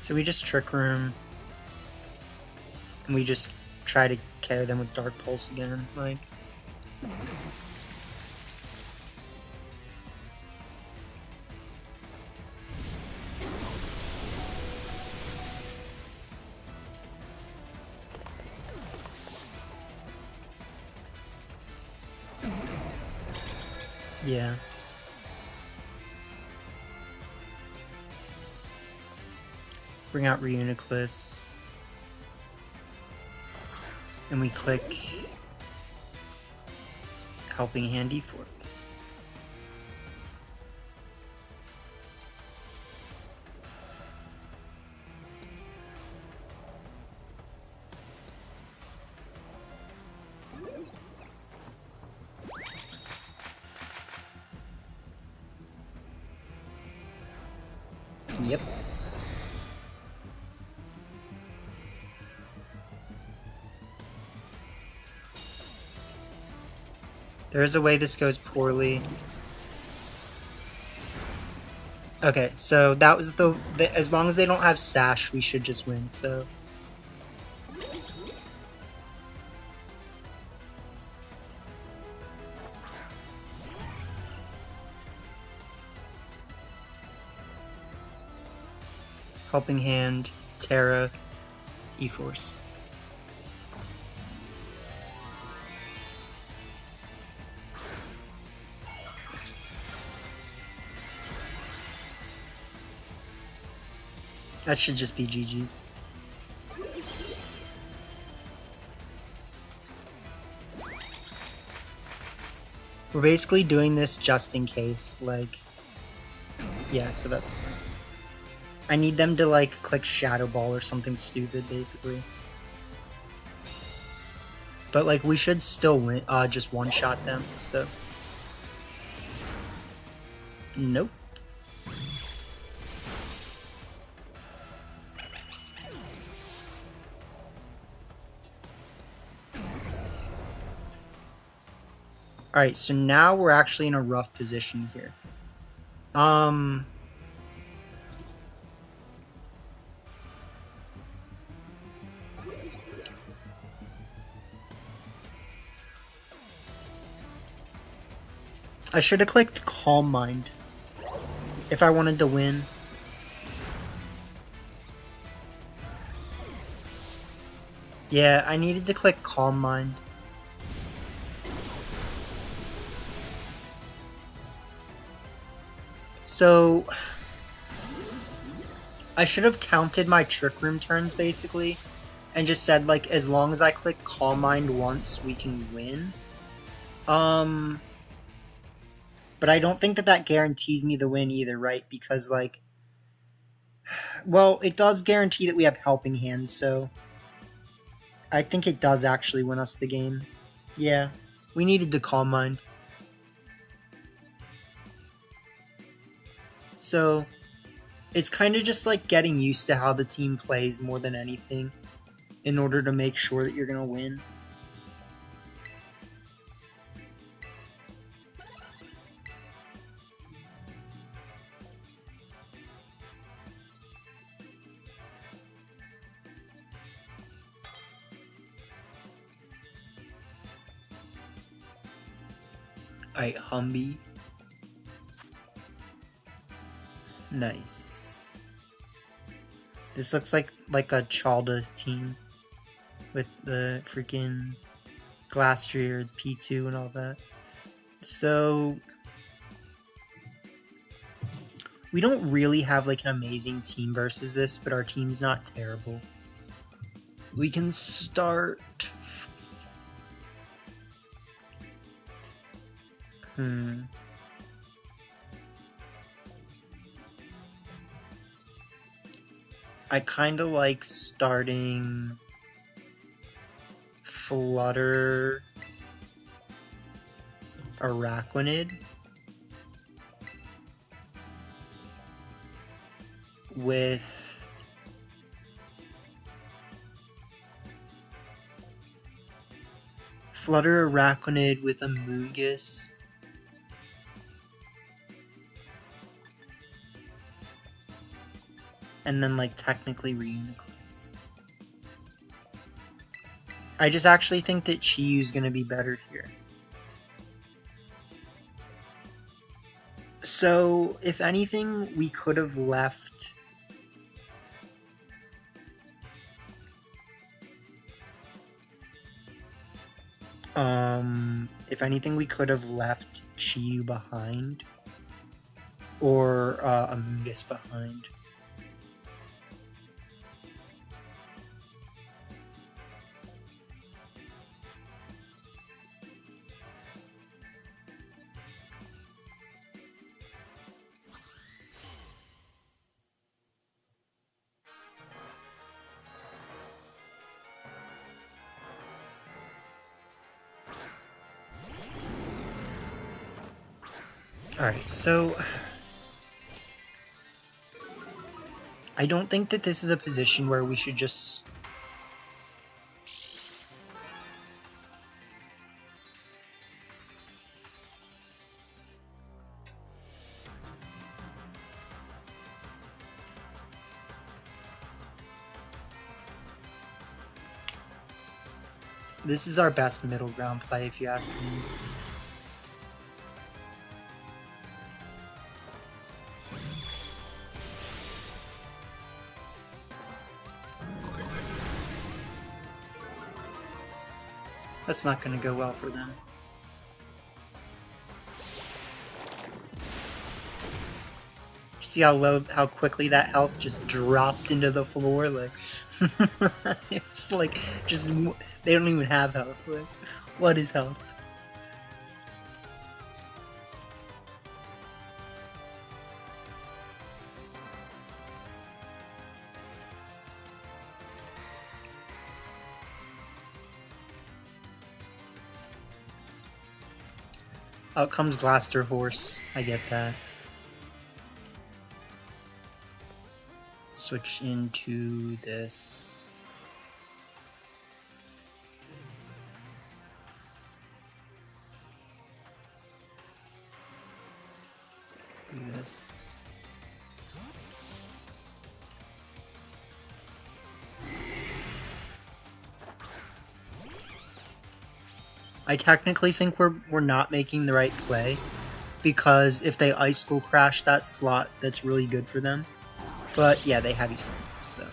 So we just Trick Room, and we just try to carry them with Dark Pulse again, like... yeah. Bring out Reuniclus. And we click Helping Hand D-Force. Yep. There is a way this goes poorly. Okay, so that was the as long as they don't have Sash, we should just win, so... Helping Hand, Terra, E-Force. That should just be GG's. We're basically doing this just in case, like... Yeah, so that's fine. I need them to, like, click Shadow Ball or something stupid, basically. But, like, we should still win, just one-shot them, so... Nope. Alright, so now we're actually in a rough position here. I should have clicked Calm Mind if I wanted to win. Yeah, I needed to click Calm Mind. So, I should have counted my Trick Room turns, basically, and just said, like, as long as I click Calm Mind once, we can win. But I don't think that that guarantees me the win either, right? Because, like, well, it does guarantee that we have Helping Hands, so I think it does actually win us the game. Yeah, we needed to Calm Mind. So, it's kind of just like getting used to how the team plays more than anything in order to make sure that you're going to win. Alright, Humby. Nice. This looks like a Chalda team with the freaking Glastrier, P2 and all that. So we don't really have like an amazing team versus this, but our team's not terrible. We can start... I kind of like starting Flutter Araquanid with Flutter Araquanid with a Moongus. And then, like, technically Reuniclus. I just actually think that Chiyu's gonna be better here. So, if anything, we could have left... if anything, we could have left Chiyu behind. Or, Amoonguss behind. Alright, so I don't think that this is a position where we should just... This is our best middle ground play, if you ask me. That's not going to go well for them. See how quickly that health just dropped into the floor? Like, it's like, just, they don't even have health. Like, what is health? Out comes Blaster Horse. I get that. Switch into this. Do this. I technically think we're not making the right play, because if they Ice Skull Crash that slot, that's really good for them. But yeah, they Heavy Slam, so.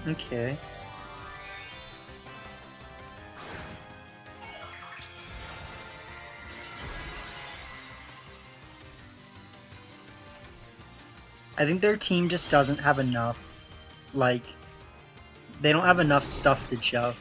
Okay. I think their team just doesn't have enough, like, they don't have enough stuff to shove.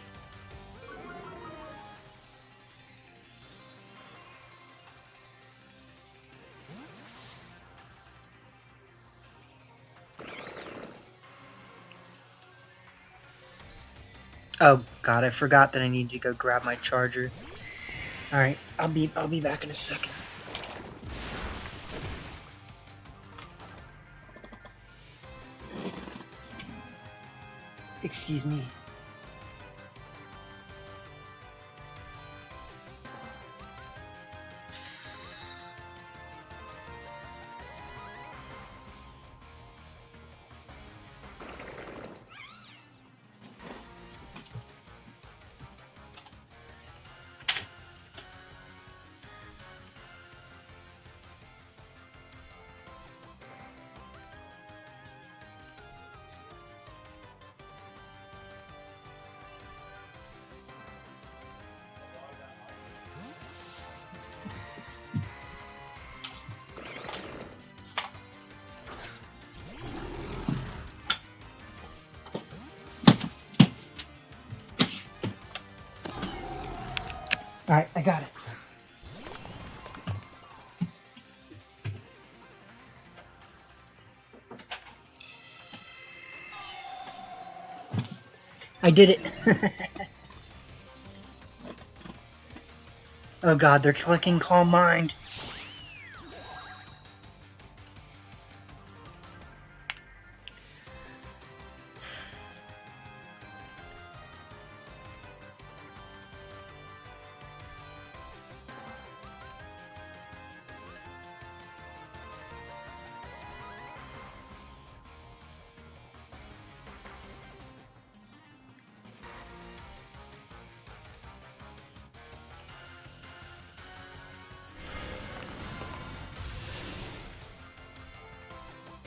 Oh god, I forgot that I need to go grab my charger. Alright, I'll be back in a second. Excuse me. Alright, I got it. I did it. Oh god, they're clicking Calm Mind.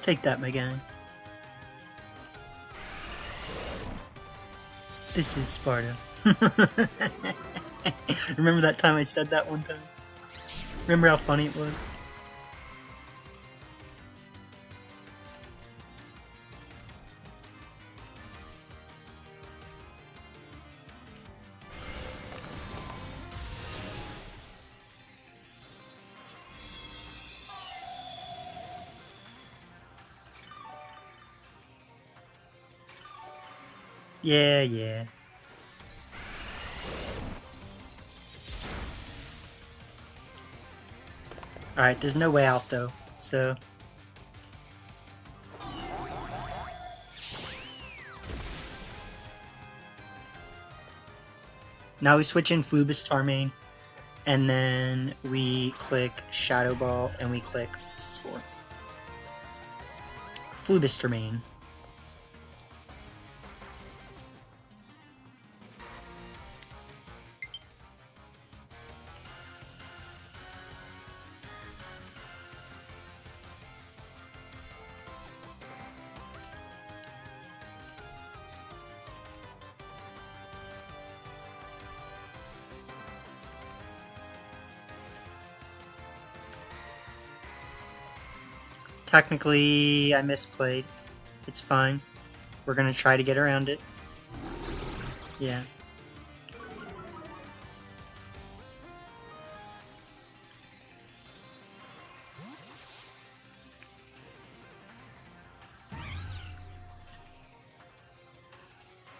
Take that, my guy. This is Sparta. Remember that time I said that one time? Remember how funny it was? Yeah, yeah. Alright, there's no way out though, so... Now we switch in Flubistar main, And then we click Shadow Ball and we click Spore. Flubister main. Technically, I misplayed. It's fine. We're gonna try to get around it. Yeah.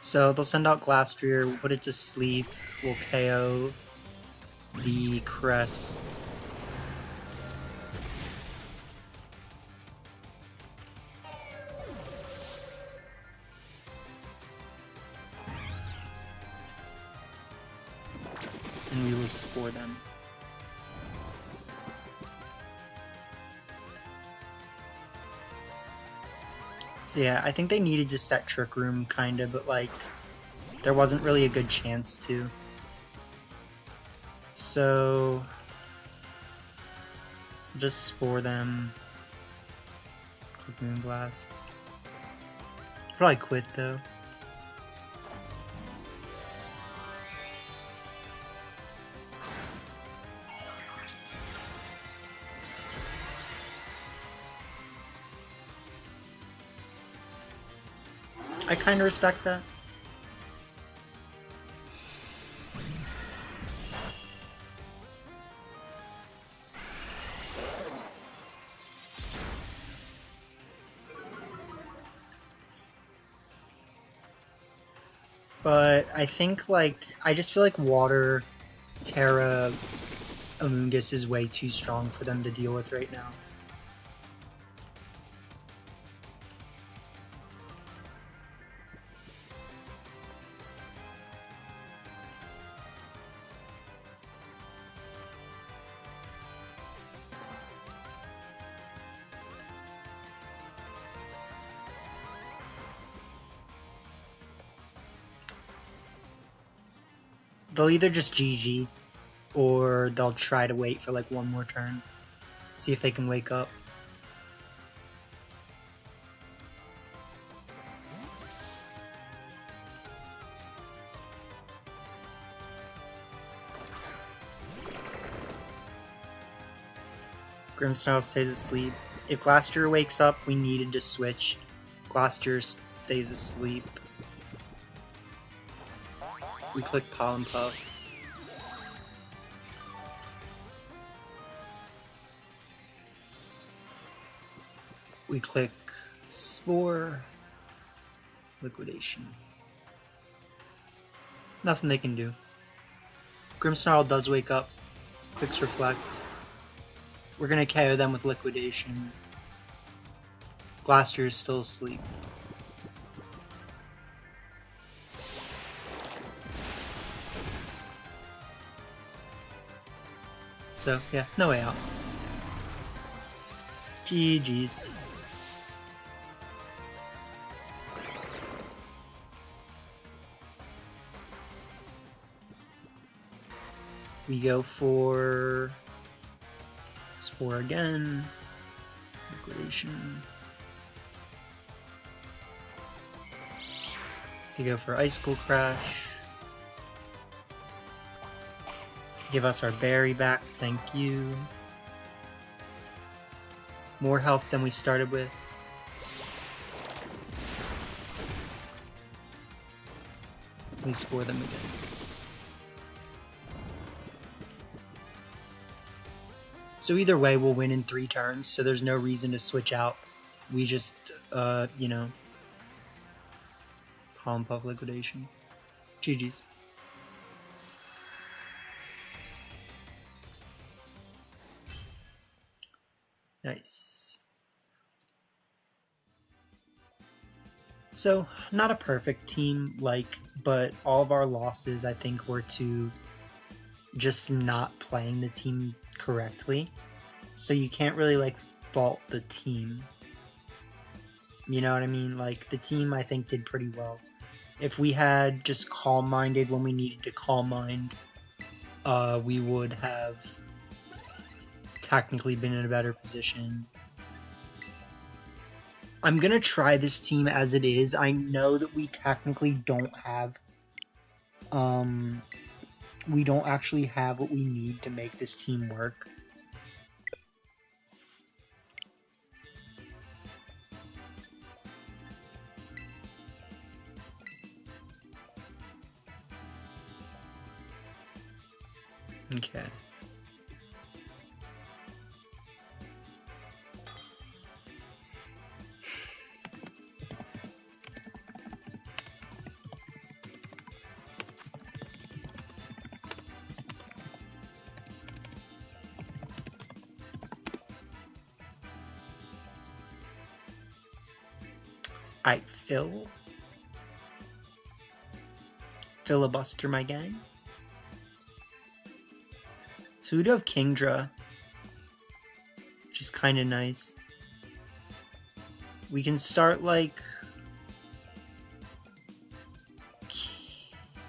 So they'll send out Glastrier, we'll put it to sleep, we'll KO the Crest. And we will Spore them. So yeah, I think they needed to set Trick Room kinda, but like, there wasn't really a good chance to. So just Spore them. Click Moonblast. Probably quit though. I kind of respect that. But I think, like, I just feel like Water, Terra, Amoonguss is way too strong for them to deal with right now. They'll either just GG, or they'll try to wait for like one more turn. See if they can wake up. Grimmsnarl stays asleep. If Glastrier wakes up, we needed to switch. Glastrier stays asleep. We click Pollen Puff. We click Spore. Liquidation. Nothing they can do. Grimmsnarl does wake up. Clicks Reflect. We're gonna KO them with Liquidation. Glastrier is still asleep. So, yeah, no way out. GG's. We go for Spore again. Liquidation. We go for Icicle Crash. Give us our berry back, thank you. More health than we started with. We Spore them again. So either way, we'll win in 3 turns, so there's no reason to switch out. We just, you know, Pollen Puff Liquidation. GG's. Nice. So, not a perfect team, like, but all of our losses, I think, were to just not playing the team correctly. So you can't really like fault the team. You know what I mean? Like the team I think did pretty well. If we had just calm minded when we needed to calm mind, we would have technically been in a better position. I'm gonna try this team as it is. I know that we technically don't have we don't actually have what we need to make this team work. Okay. I filibuster my gang. So we do have Kingdra, which is kind of nice. We can start like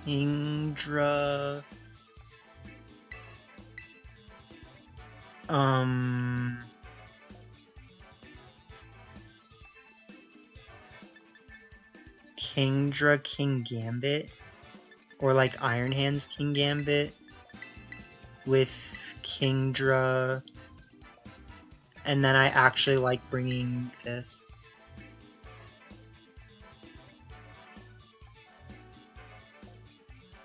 Kingdra. Kingdra King Gambit, or like Iron Hands King Gambit with Kingdra, and then I actually like bringing this.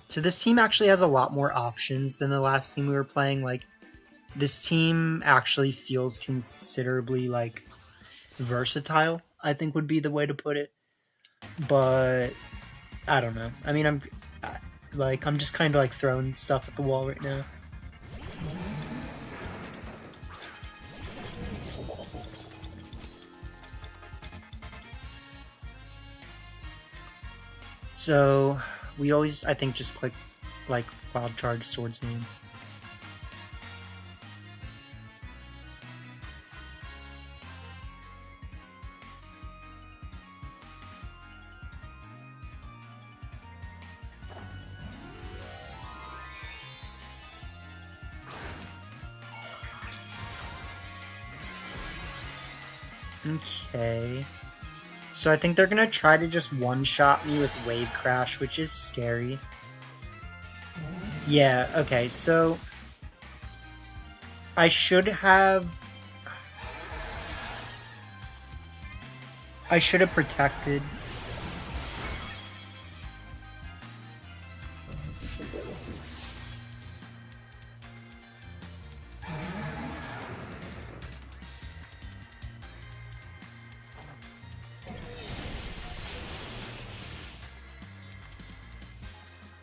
So this team actually has a lot more options than the last team we were playing. Like, this team actually feels considerably like versatile, I think would be the way to put it. But I don't know. I mean, I'm just kind of like throwing stuff at the wall right now. So we always, I think, just click like Wild Charge Swords Dance. Okay. So I think they're gonna try to just one-shot me with Wave Crash, which is scary. Yeah, okay, so I should have protected.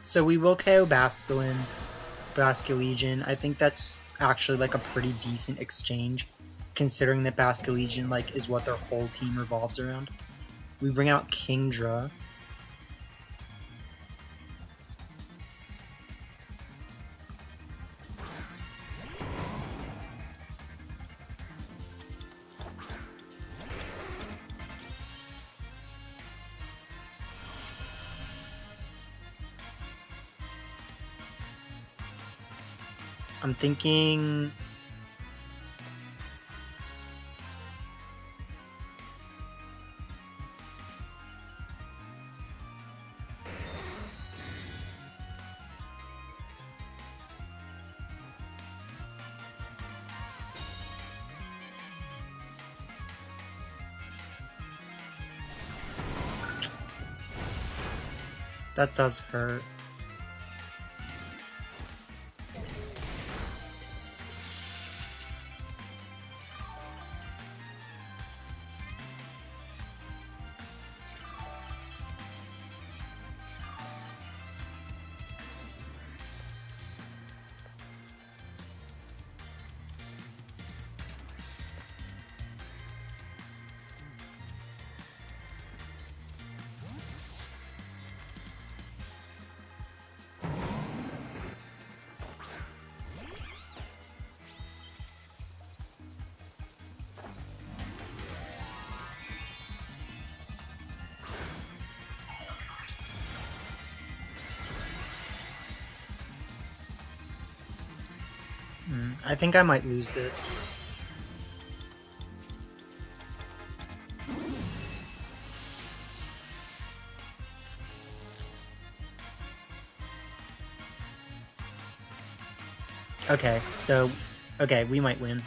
So we will KO Basculegion. I think that's actually like a pretty decent exchange, considering that Basculegion like is what their whole team revolves around. We bring out Kingdra. I'm thinking that does hurt. I think I might lose this. Okay, so... Okay, we might win.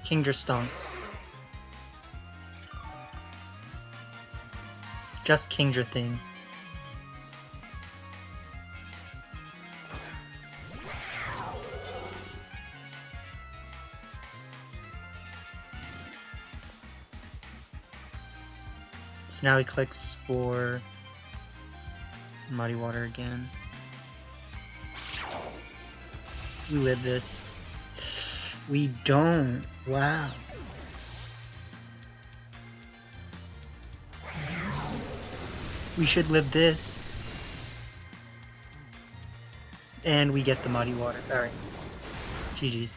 Kingdra stonks. Just Kingdra things. So now he clicks for Muddy Water again. We live this. We don't. Wow. We should live this. And we get the Muddy Water. Alright. GG's.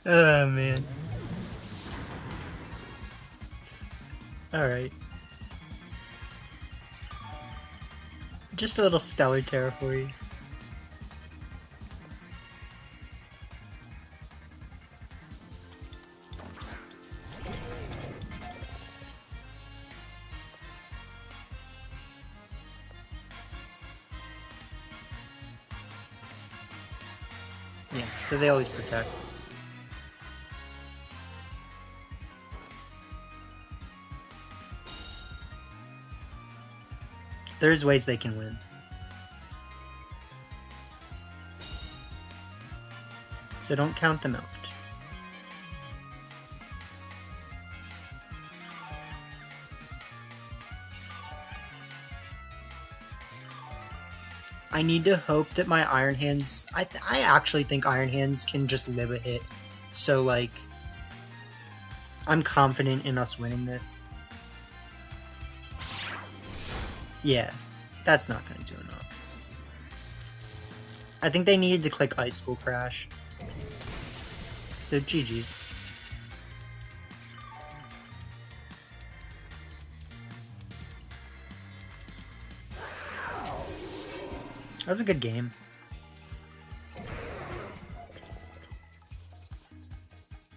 Oh man. Alright. Just a little Stellar Terra for you. Yeah, so they always protect. There's ways they can win. So don't count them out. I need to hope that my Iron Hands... I actually think Iron Hands can just live a hit. So, like... I'm confident in us winning this. Yeah, that's not going to do enough. I think they needed to click Ice School Crash. So, GG's. That was a good game.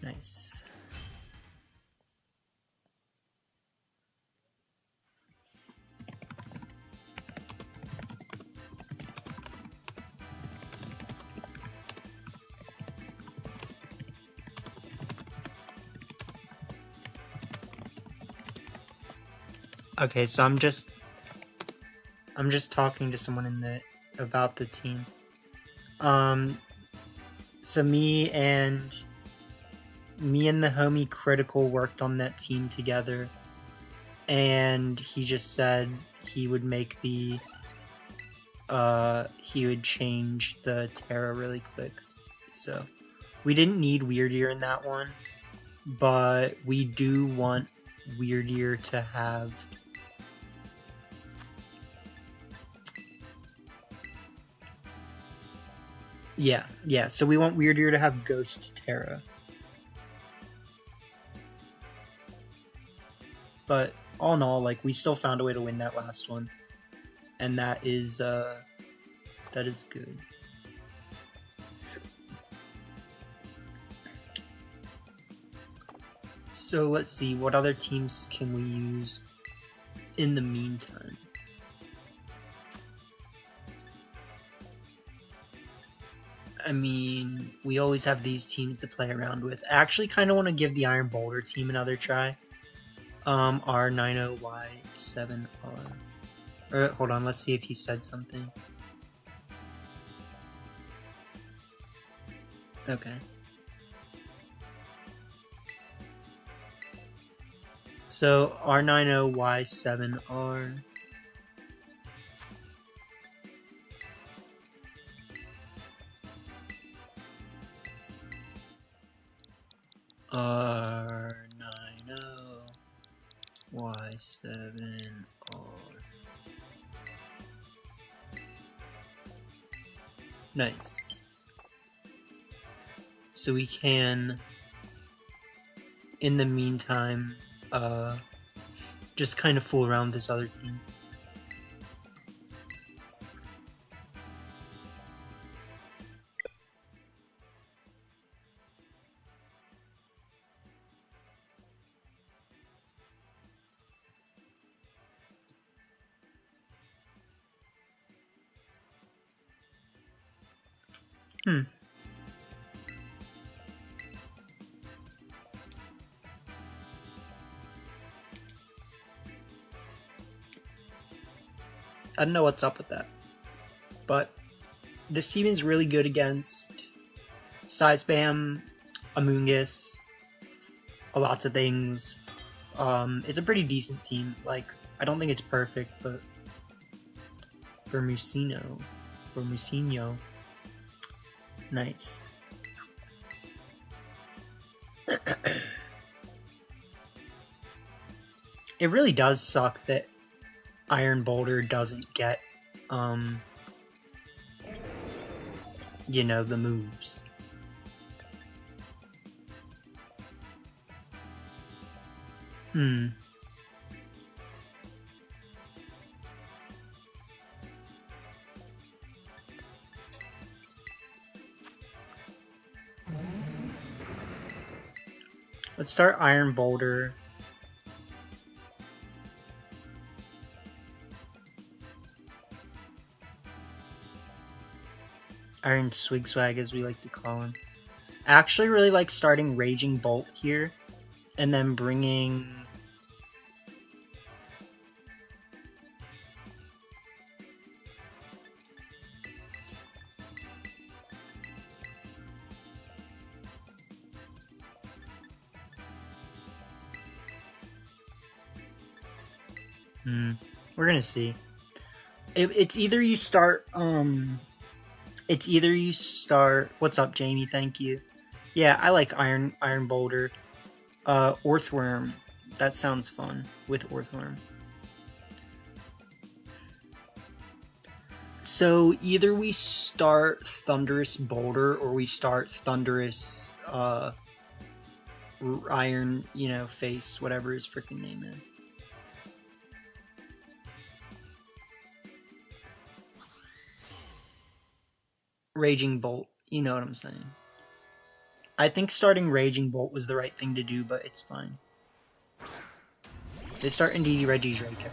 Nice. Okay, so I'm just talking to someone in the about the team. So me and the homie Critical worked on that team together, and he just said he would make the he would change the Terra really quick. So we didn't need Weird Ear in that one, but we do want Weird Ear to have Yeah, so we want Weird Ear to have Ghost Terra. But all in all, like, we still found a way to win that last one. And that is good. So let's see, what other teams can we use in the meantime? I mean, we always have these teams to play around with. I actually kind of want to give the Iron Boulder team another try. R90Y7R. Or, hold on, let's see if he said something. Okay. So, R90Y7R. R90Y7R. Nice. so we can, in the meantime, just kind of fool around with this other team. I don't know what's up with that. But this team is really good against Side Spam, Amoongus, lots of things. It's a pretty decent team. Like, I don't think it's perfect, but for Musino, nice. It really does suck that Iron Boulder doesn't get, you know, the moves. Let's start Iron Boulder. Iron Swig Swag, as we like to call him. I actually really like starting Raging Bolt here, and then bringing... We're gonna see. It's either you start, What's up, Jamie? Thank you. Yeah, I like Iron Boulder. Orthworm. That sounds fun with Orthworm. So either we start Thunderous Boulder or we start Thunderous Iron, you know, Face, whatever his freaking name is. Raging Bolt, you know what I'm saying. I think starting Raging Bolt was the right thing to do, but it's fine. They start Indeedee Reggie's Rayco.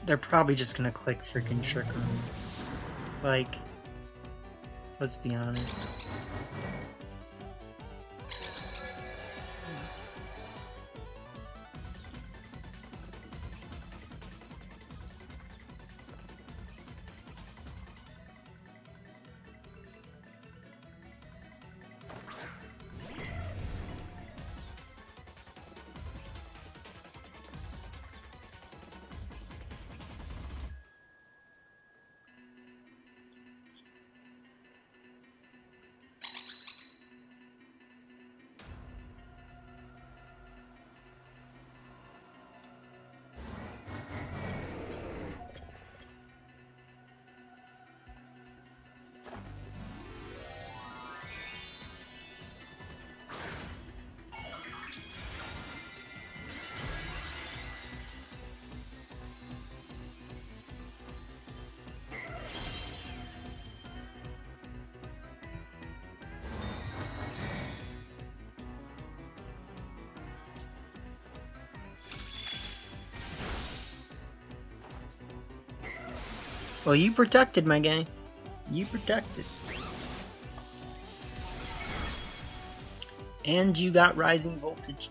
They're probably just gonna click freaking Trick Room. Like, let's be honest. Well, you protected, my gang. You protected. And you got rising voltage.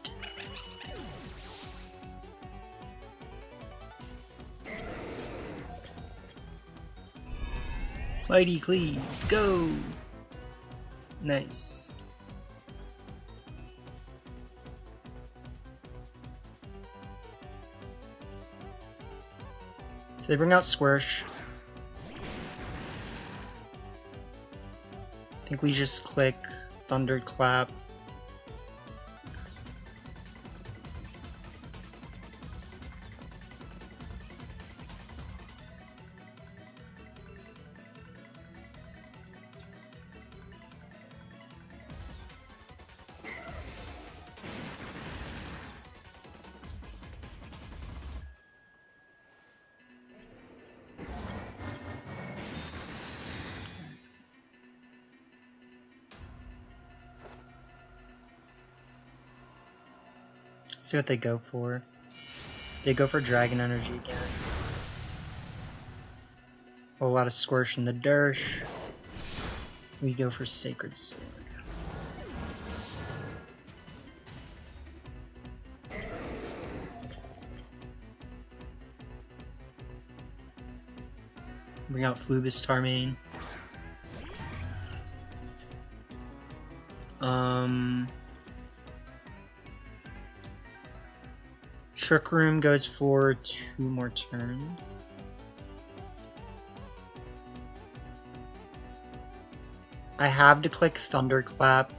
Mighty Cleave, go! Nice. So they bring out Squirsh. I think we just click Thunderclap. See what they go for. They go for Dragon Energy again. A lot of Squirsh in the Dersh. We go for Sacred Sword. Bring out Flubistar main. Trick Room goes for 2 more turns. I have to click Thunderclap.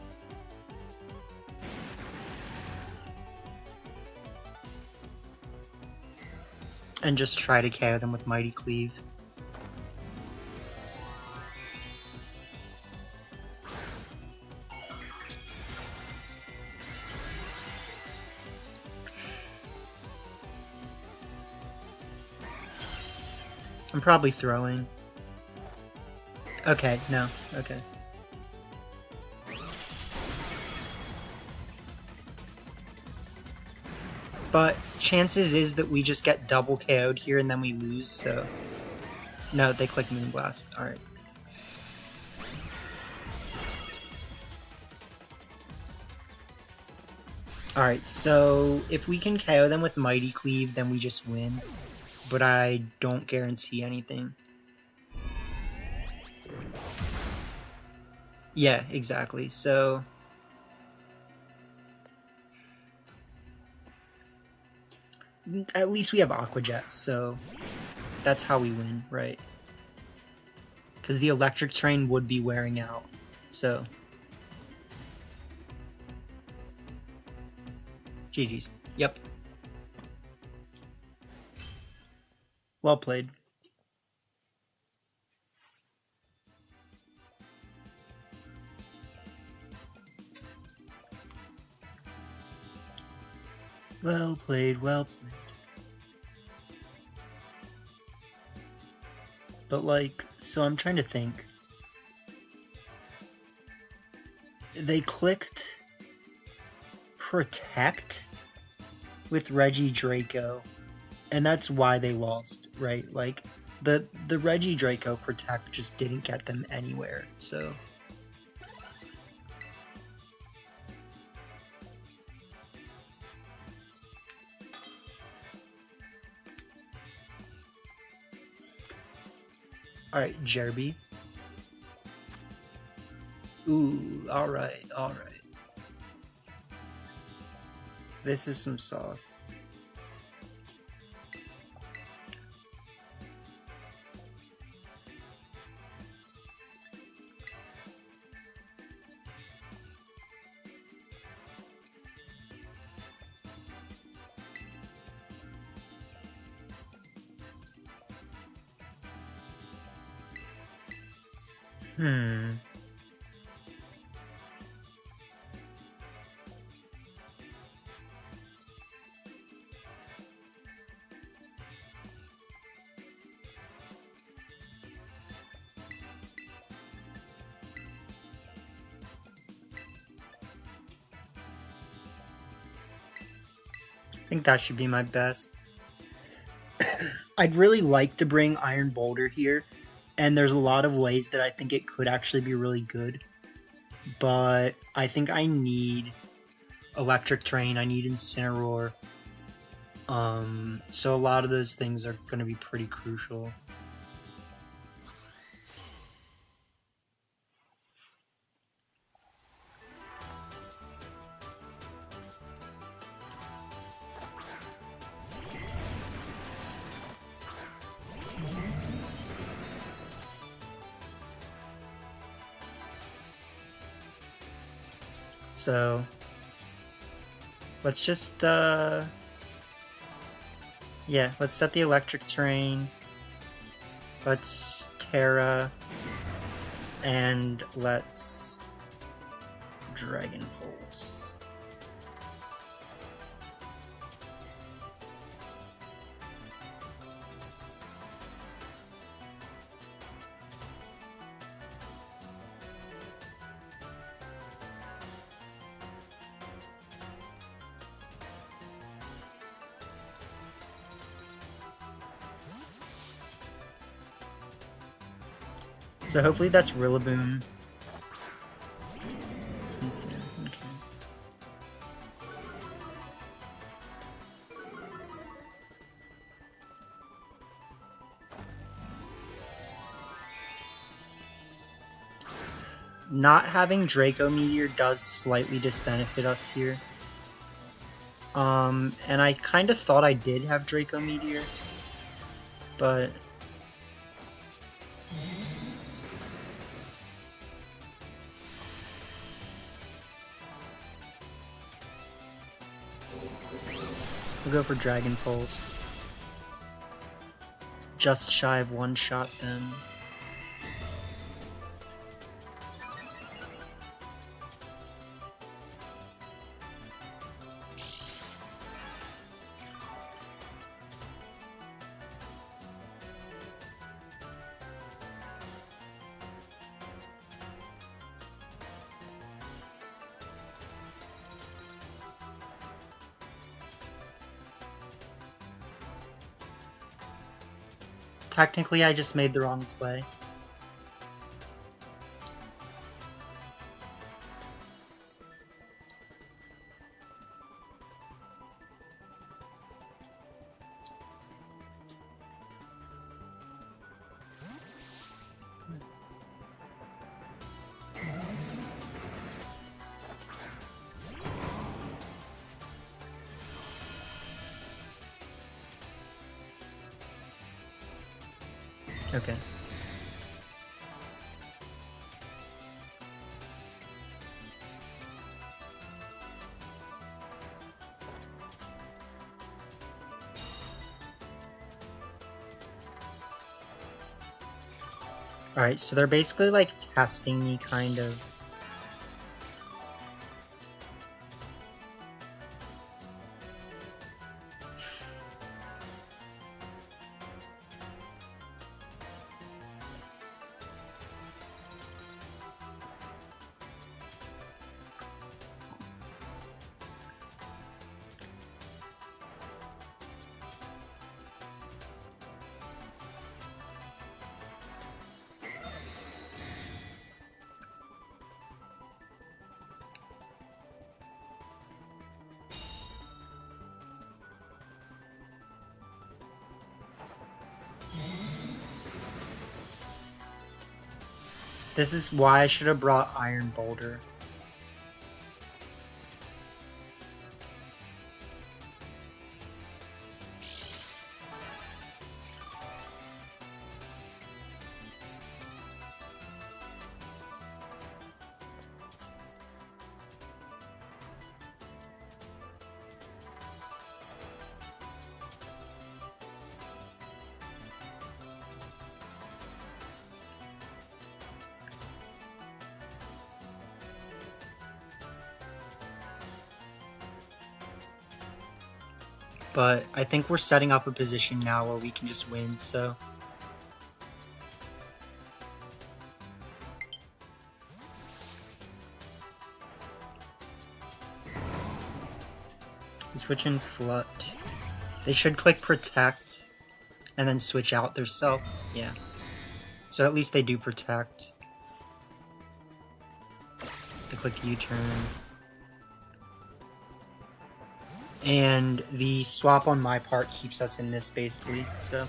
And just try to KO them with Mighty Cleave. I'm probably throwing. Okay, no, okay. But chances is that we just get double KO'd here and then we lose, so... No, they click Moonblast. Alright. Alright, so if we can KO them with Mighty Cleave, then we just win. But I don't guarantee anything. Yeah, exactly. So... At least we have Aqua Jet, so that's how we win, right? Because the Electric Train would be wearing out, so... GG's. Yep. Well played. Well played, well played. But like, so I'm trying to think. They clicked Protect with Regidrago, and that's why they lost, right? Like, the Regidrago Protect just didn't get them anywhere, so... Alright, Jerby. Ooh, alright, alright. This is some sauce. I think that should be my best. I'd really like to bring Iron Boulder here, and there's a lot of ways that I think it could actually be really good. But I think I need Electric Terrain, I need Incineroar. So a lot of those things are going to be pretty crucial. So let's just yeah, let's set the Electric Terrain. Let's Terra, and let's Dragon Pulse. So hopefully that's Rillaboom. Okay. Not having Draco Meteor does slightly disbenefit us here. And I kind of thought I did have Draco Meteor, but we'll go for Dragon Pulse. Just shy of one shot then. Technically, I just made the wrong play. Okay. Alright, so they're basically like testing me, kind of. This is why I should have brought Iron Boulder. But I think we're setting up a position now where we can just win, so... Switch in Flut. They should click Protect, and then switch out their self. Yeah. So at least they do protect. They click U-turn. And the swap on my part keeps us in this basically, so.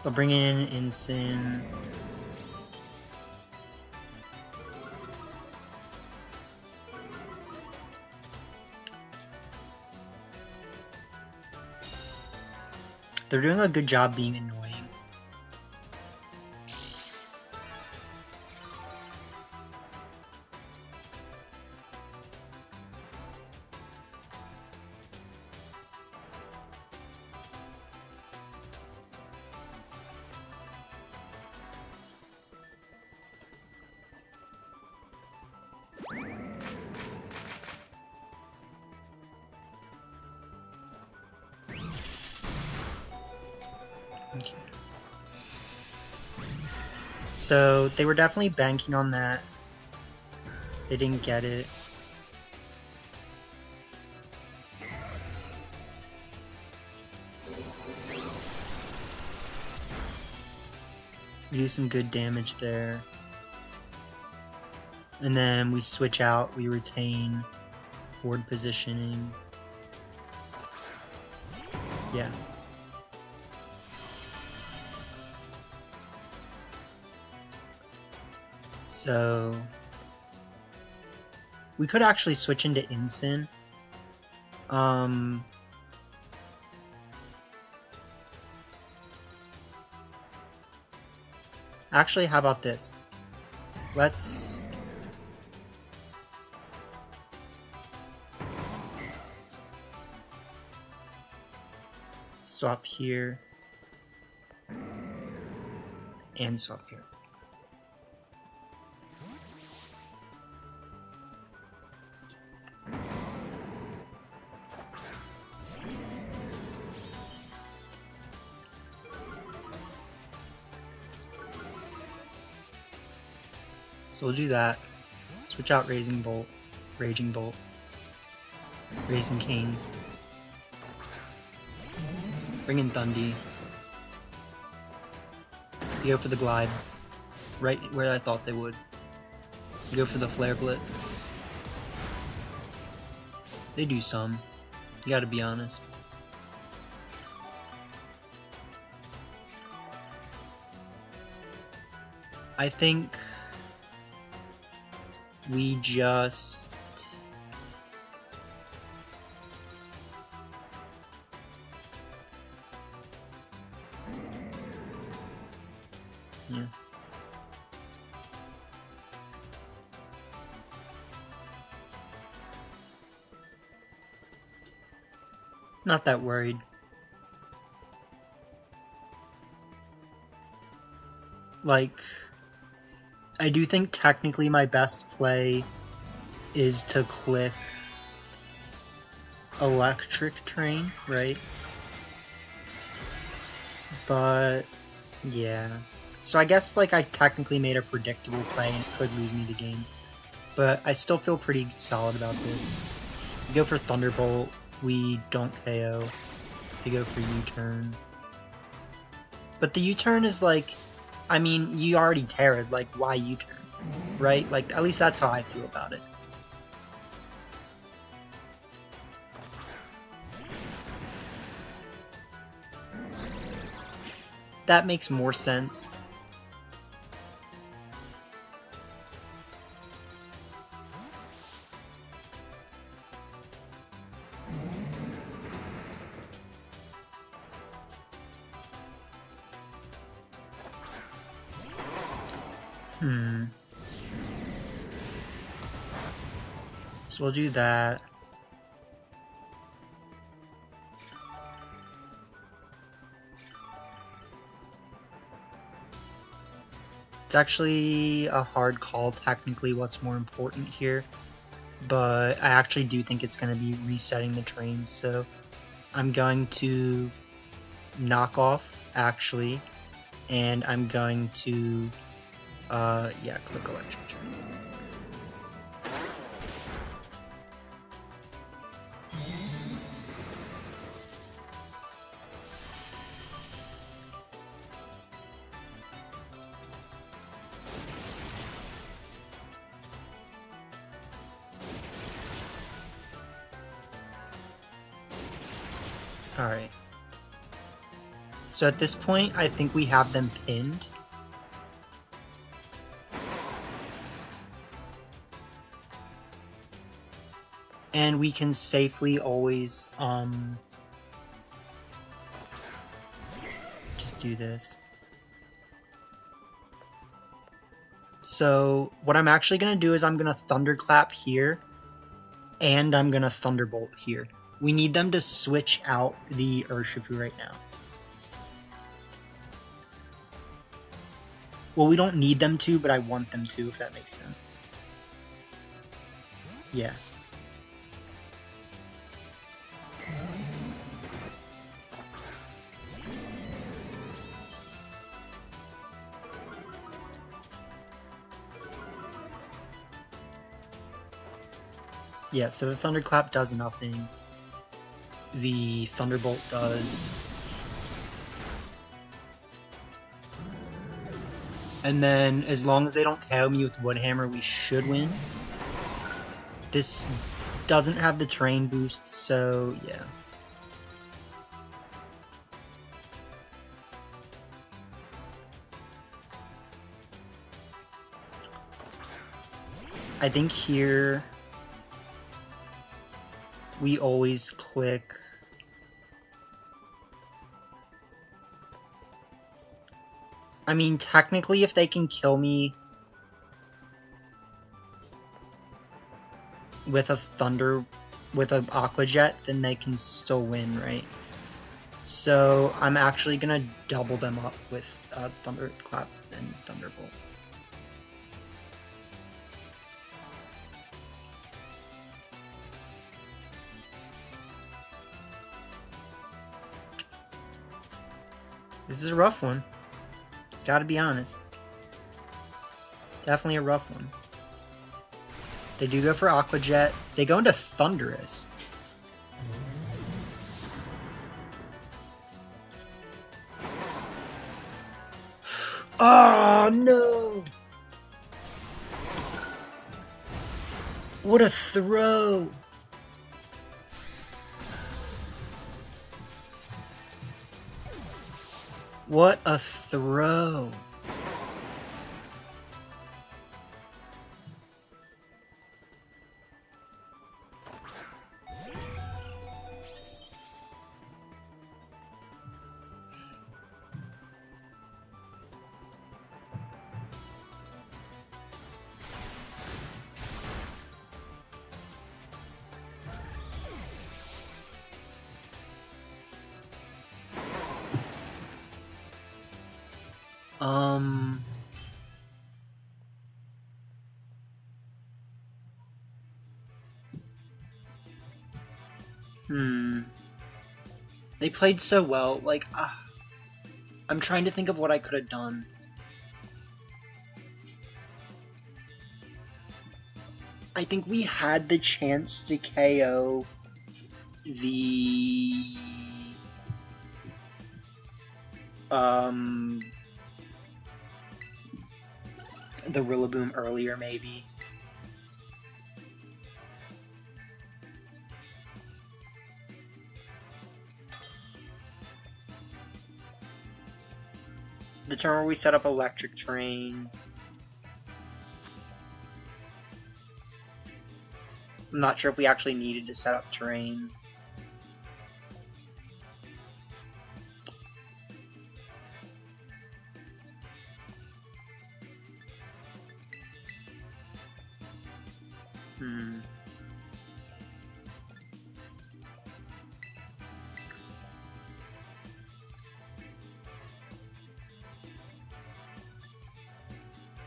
I'll bring in Ensign. They're doing a good job being annoying. Okay. So they were definitely banking on that. They didn't get it. We do some good damage there. And then we switch out, we retain ward positioning. Yeah. So we could actually switch into Ensign. Actually, how about this? Let's swap here and swap here. So we'll do that. Switch out Raging Bolt, Raising Canes. Bring in Dundee. You go for the glide, right where I thought they would. You go for the Flare Blitz. They do some. You gotta be honest. I think we just yeah. Not that worried. Like, I do think technically my best play is to click Electric Train, right? But yeah. So I guess like I technically made a predictable play and it could lose me the game. But I still feel pretty solid about this. We go for Thunderbolt, we don't KO. We go for U-turn. But the U-turn is like, I mean, you already teared, like why U-turn? Right? Like at least that's how I feel about it. That makes more sense. So we'll do that. It's actually a hard call, technically, what's more important here. but I actually do think it's going to be resetting the train, so I'm going to knock off, actually, and I'm going to, yeah, click electric train. Alright. So at this point, I think we have them pinned. And we can safely always, just do this. So what I'm actually going to do is I'm going to Thunderclap here, and I'm going to Thunderbolt here. We need them to switch out the Urshifu right now. Well, we don't need them to, but I want them to, if that makes sense. Yeah. Yeah, so the Thunderclap does nothing. The Thunderbolt does. And then, as long as they don't KO me with Wood Hammer, we should win. This doesn't have the terrain boost, so yeah. I think here we always click I mean, technically, if they can kill me with an Aqua Jet, then they can still win, right? So I'm actually gonna double them up with Thunderclap and Thunderbolt. This is a rough one. Gotta be honest. Definitely a rough one. They do go for Aqua Jet. They go into Thunderous. Oh, no! What a throw! What a throw! They played so well, like, I'm trying to think of what I could have done. I think we had the chance to KO the Rillaboom earlier, maybe. The turn where we set up Electric Terrain. I'm not sure if we actually needed to set up terrain.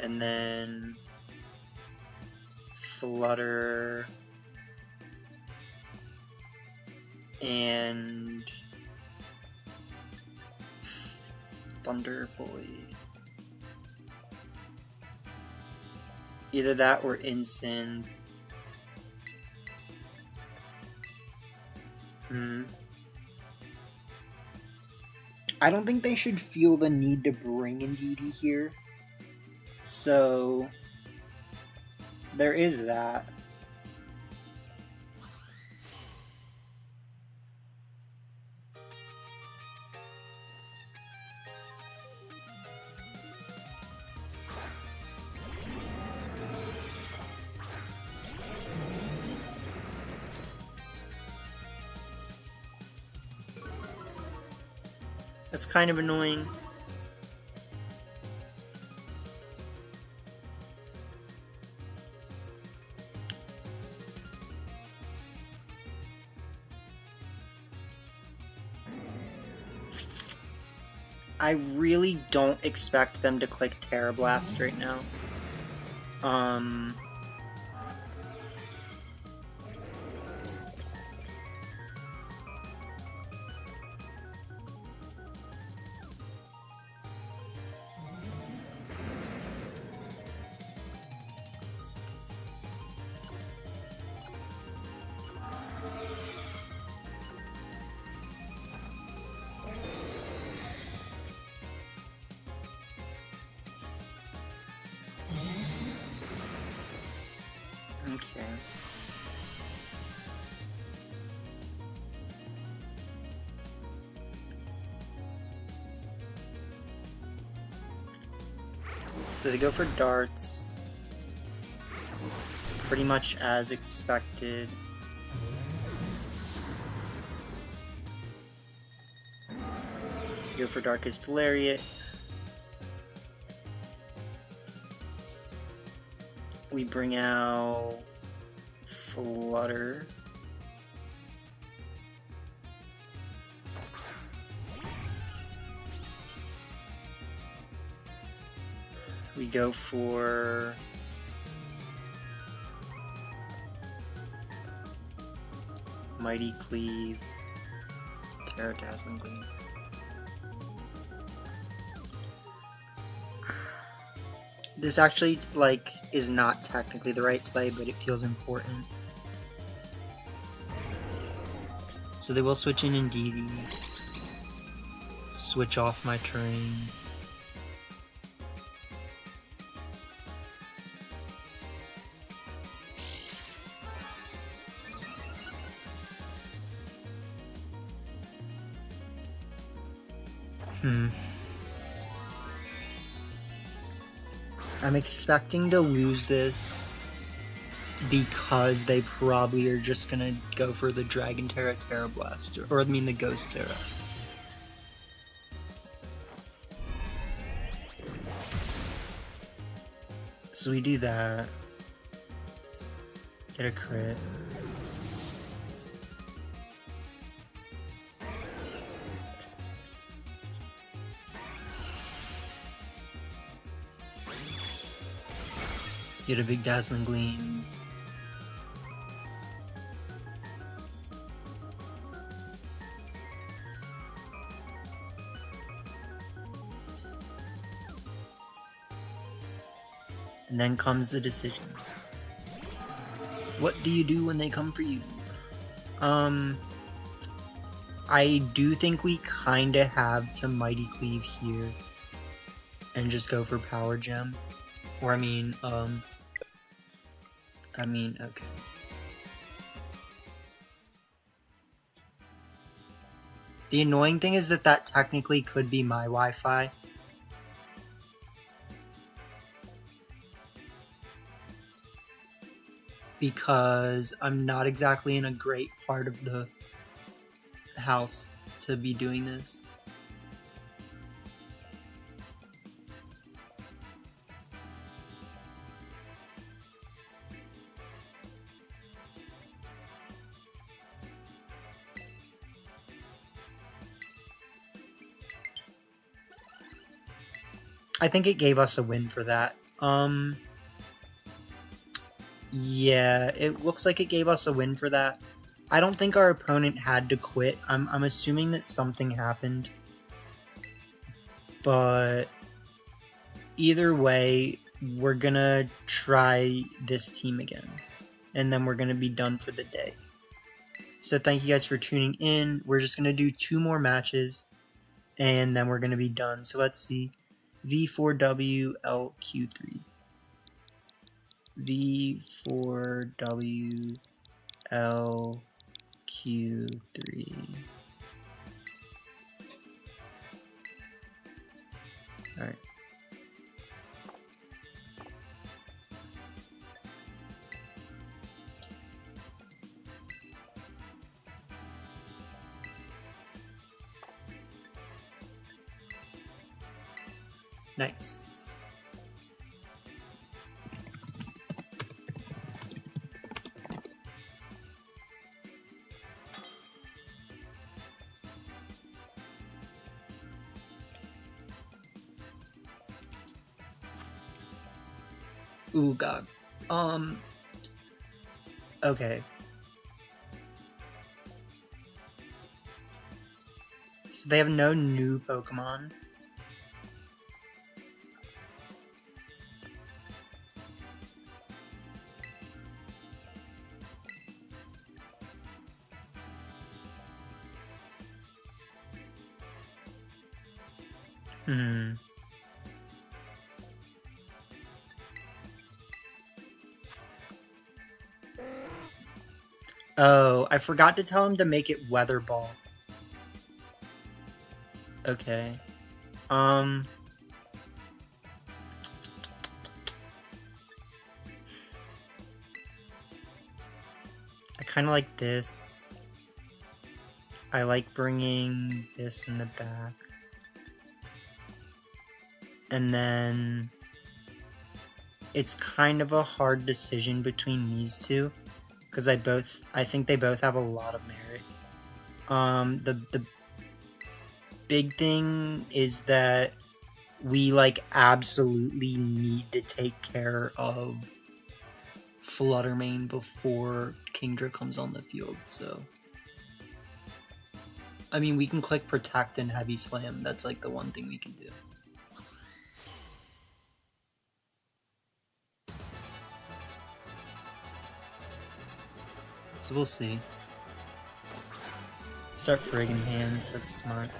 And then Flutter. and Thunder Boy. Either that or Incend. I don't think they should feel the need to bring Indeedee here. So there is that. That's kind of annoying. I really don't expect them to click Terra Blast right now. Okay. So they go for darts. Pretty much as expected. Go for Darkest Lariat. We bring out Flutter. We go for Mighty Cleave, Terra Dazzling Gleam. This actually, like, is not technically the right play, but it feels important. So they will switch in Indeedee. Switch off my terrain. I'm expecting to lose this because they probably are just gonna go for the Dragon Terra Terra Blast, or I mean the Ghost Terra. So we do that. Get a crit. Get a big Dazzling Gleam. And then comes the decisions. What do you do when they come for you? I do think we kinda have to Mighty Cleave here and just go for Power Gem. Or I mean, okay. The annoying thing is that technically could be my Wi-Fi. Because I'm not exactly in a great part of the house to be doing this. I think it gave us a win for that. Yeah, it looks like it gave us a win for that. I don't think our opponent had to quit. I'm assuming that something happened. But either way, we're gonna try this team again. And then we're gonna be done for the day. So thank you guys for tuning in. We're just gonna do 2 more matches. And then we're gonna be done. So let's see. V4WLQ3. V4WLQ3. Alright. Nice. Ooh, God. Okay. So they have no new Pokemon. Oh, I forgot to tell him to make it Weather Ball. Okay. I kind of like this. I like bringing this in the back. And then it's kind of a hard decision between these two because I think they both have a lot of merit. The big thing is that we like absolutely need to take care of Fluttermane before Kingdra comes on the field, so I mean we can click Protect and Heavy Slam, that's like the one thing we can do. So we'll see. Start friggin' hands, that's smart.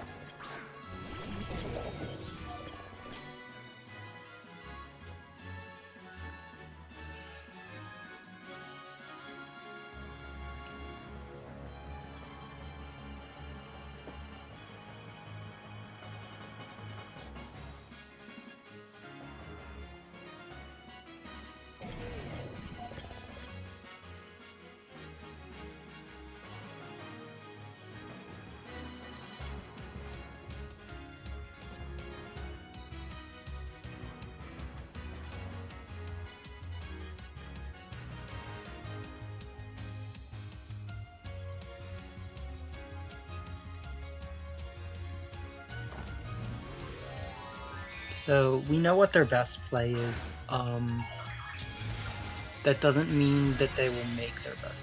So we know what their best play is. That doesn't mean that they will make their best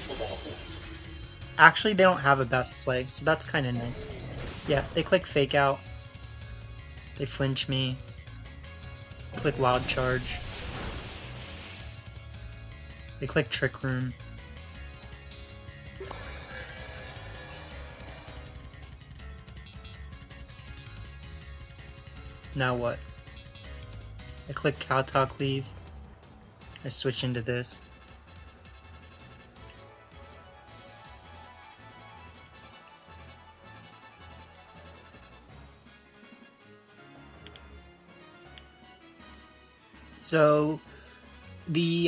play. Actually, they don't have a best play, so that's kind of nice. Yeah, they click Fake Out. They flinch me. Click Wild Charge. They click Trick Room. Now what? I click Cowtalk Leave. I switch into this. So the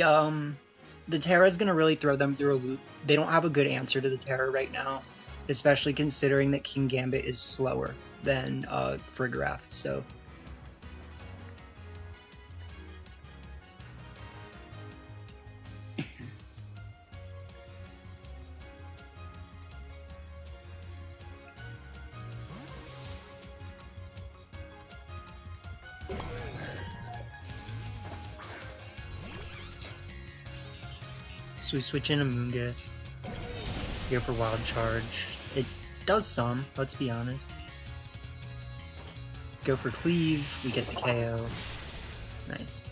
Terra is gonna really throw them through a loop. They don't have a good answer to the Terra right now, especially considering that King Gambit is slower than Frigoraph. So So we switch in Amoonguss. Go for Wild Charge. It does some, let's be honest. Go for Cleave, we get the KO. Nice.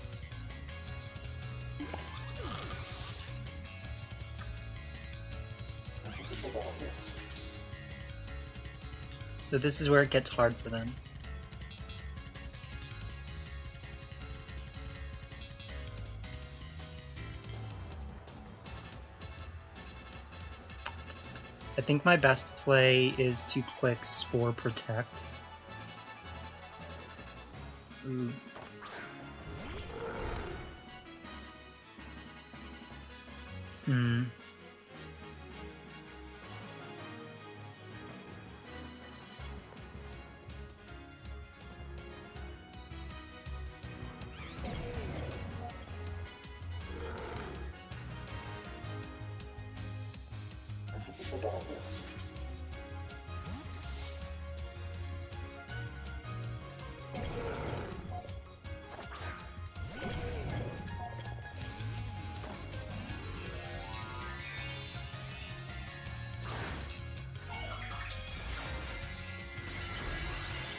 So this is where it gets hard for them. I think my best play is to click Spore Protect. Ooh.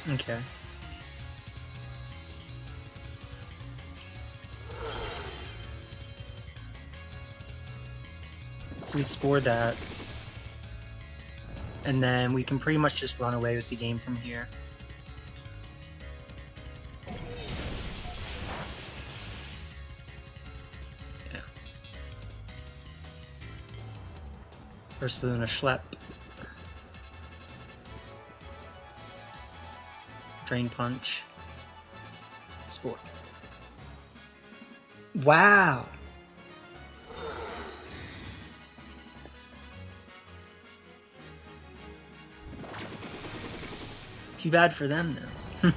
Okay. So we Spore that. And then we can pretty much just run away with the game from here. Yeah. Ursaluna Schlep. Drain Punch. Spore. Wow! Too bad for them, though.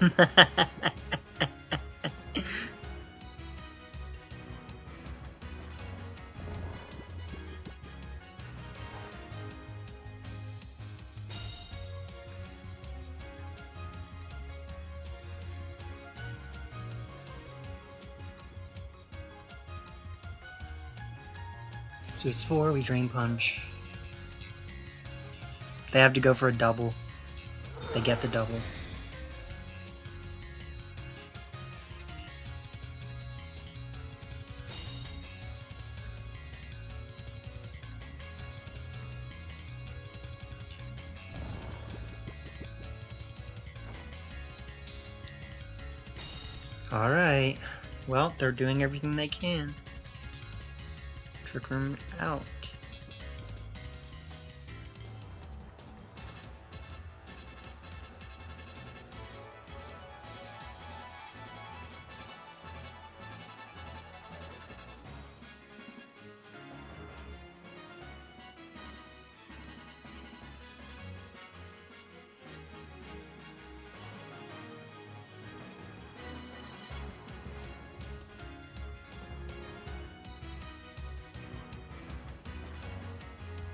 So we Spore, we Drain Punch. They have to go for a double. They get the double. Alright. Well, they're doing everything they can. Trick Room out.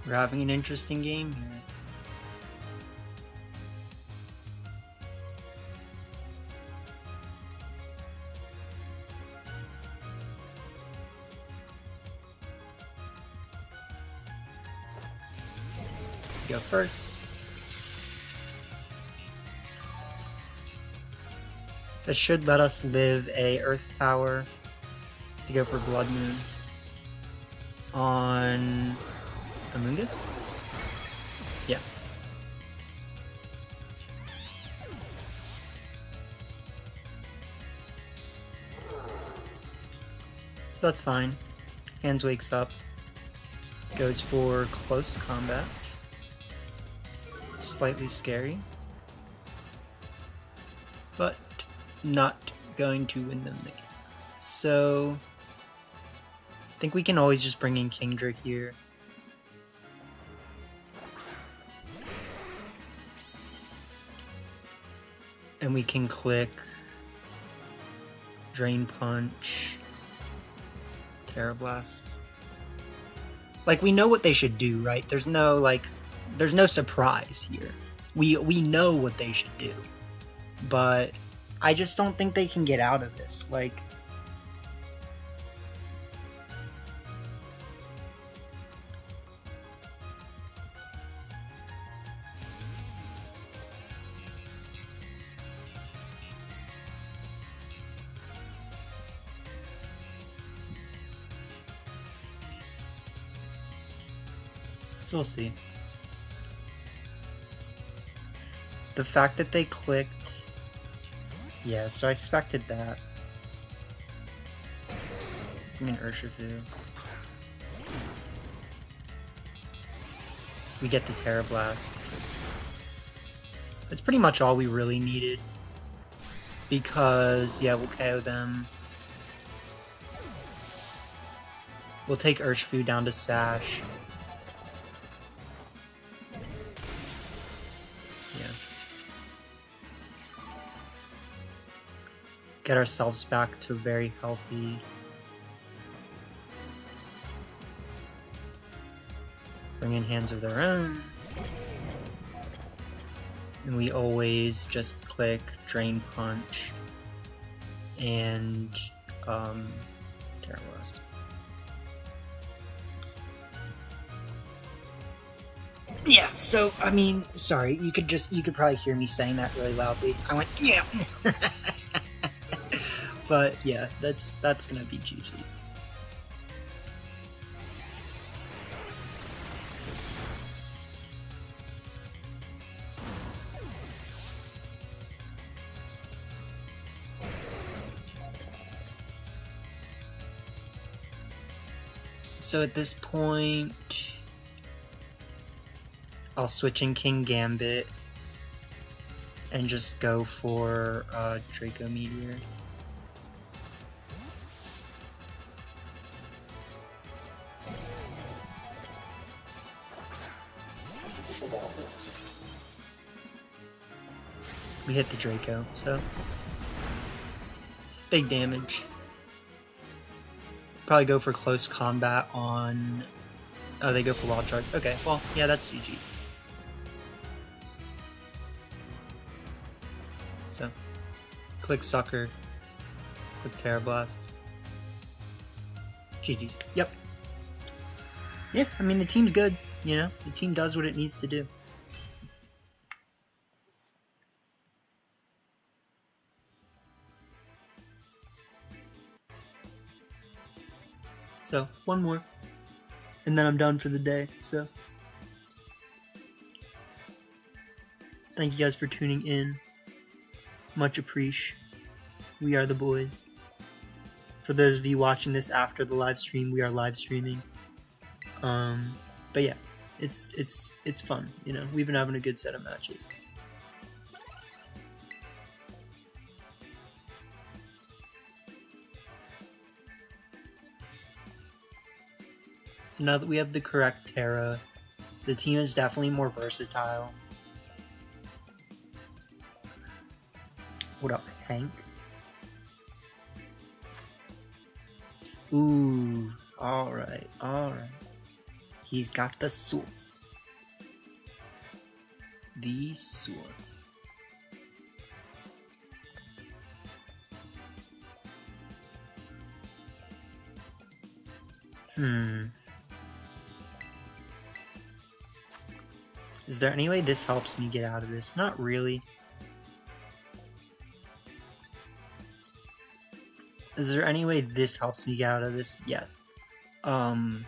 We're having an interesting game here. Go first. That should let us live a Earth Power to go for Blood Moon on Amoonguss? Yeah. So that's fine. Hands wakes up. Goes for close combat. Slightly scary. But not going to win them the game. So I think we can always just bring in Kingdra here. And we can click Drain Punch, Terra Blast. Like, we know what they should do, right? There's no surprise here. We know what they should do. But I just don't think they can get out of this. Like, So we'll see. The fact that they clicked... Yeah, so I expected that. I mean, Urshifu. We get the Terra Blast. That's pretty much all we really needed. Because, yeah, we'll KO them. We'll take Urshifu down to Sash. Yeah. Get ourselves back to very healthy. Bring in hands of their own. And we always just click Drain Punch and Terra Blast. Yeah, so I mean, sorry, you could probably hear me saying that really loudly. I went, yeah. But yeah, that's gonna be GG's. So at this point, I'll switch in King Gambit and just go for Draco Meteor. We hit the Draco, so big damage. Probably go for close combat on... Oh, they go for Wild Charge. Okay, well, yeah, that's GG's. So, click Sucker, click Terra Blast. GG's. Yep. Yeah, I mean, the team's good, you know? The team does what it needs to do. So, one more. And then I'm done for the day, so. Thank you guys for tuning in. Much appreciate. We are the boys. For those of you watching this after the live stream, we are live streaming. But yeah, it's fun, you know. We've been having a good set of matches. So now that we have the correct Terra, the team is definitely more versatile. What up, Hank? Ooh, alright, alright. He's got the sauce. The sauce. Is there any way this helps me get out of this? Not really. Is there any way this helps me get out of this? Yes. I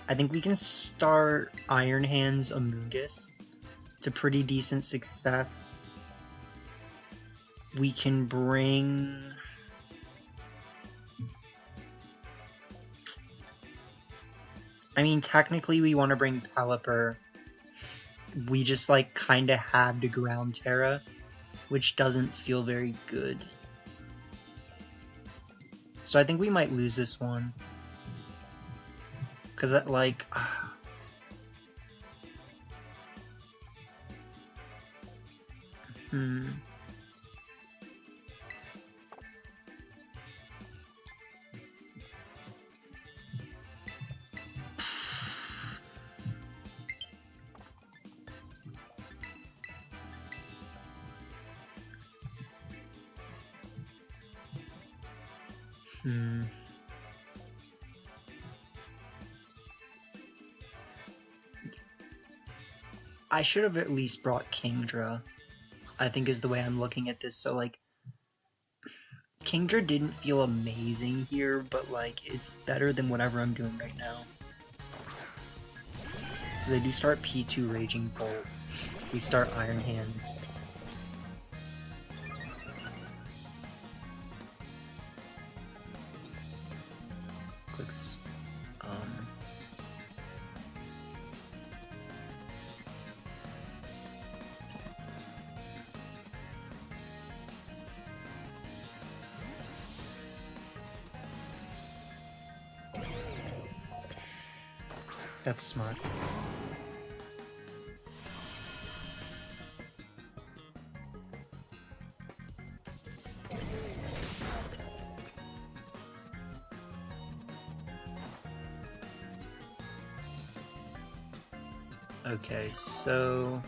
think we can start Iron Hands Amoonguss to pretty decent success. We can bring... I mean, technically we want to bring Pelipper. We just, like, kind of have to ground Terra, which doesn't feel very good. So I think we might lose this one. Because, like... I should have at least brought Kingdra, I think is the way I'm looking at this. So, like, Kingdra didn't feel amazing here, but, like, it's better than whatever I'm doing right now. So they do start P2 Raging Bolt. We start Iron Hands. Clicks. That's smart. Okay, so...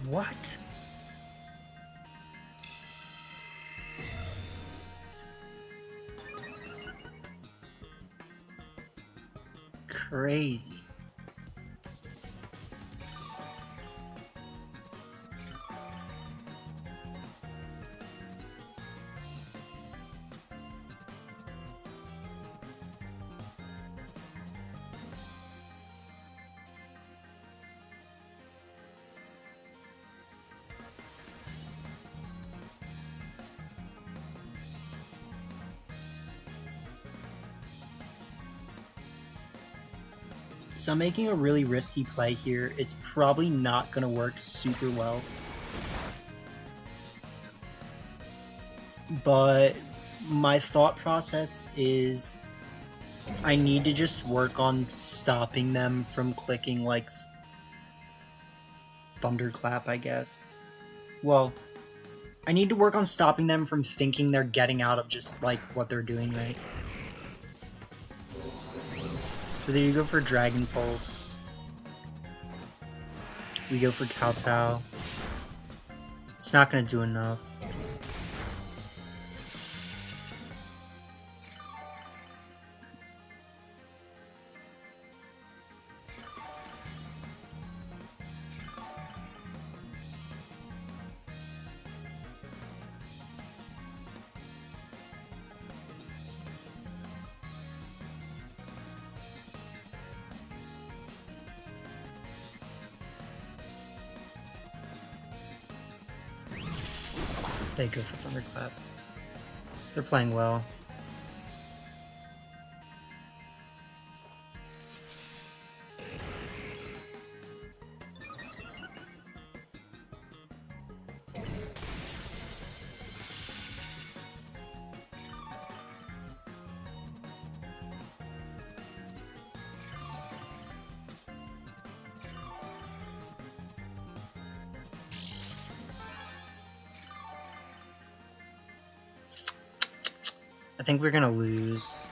What? Crazy. So I'm making a really risky play here. It's probably not going to work super well. But my thought process is I need to just work on stopping them from clicking like Thunderclap, I guess. Well, I need to work on stopping them from thinking they're getting out of just like what they're doing, right? So there you go for Dragon Pulse. We go for Kowtow. It's not going to do enough. They go for Thunderclap. They're playing well. I think we're gonna lose.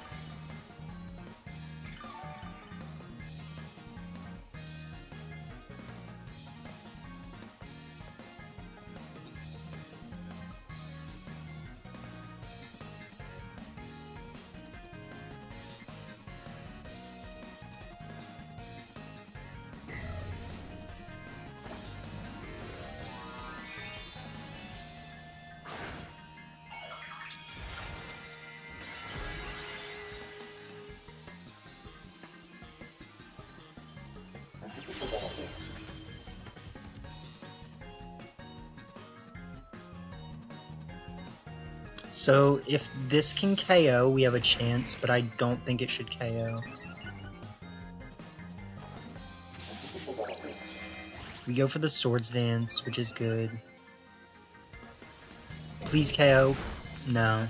So if this can KO, we have a chance, but I don't think it should KO. We go for the Swords Dance, which is good. Please KO. No.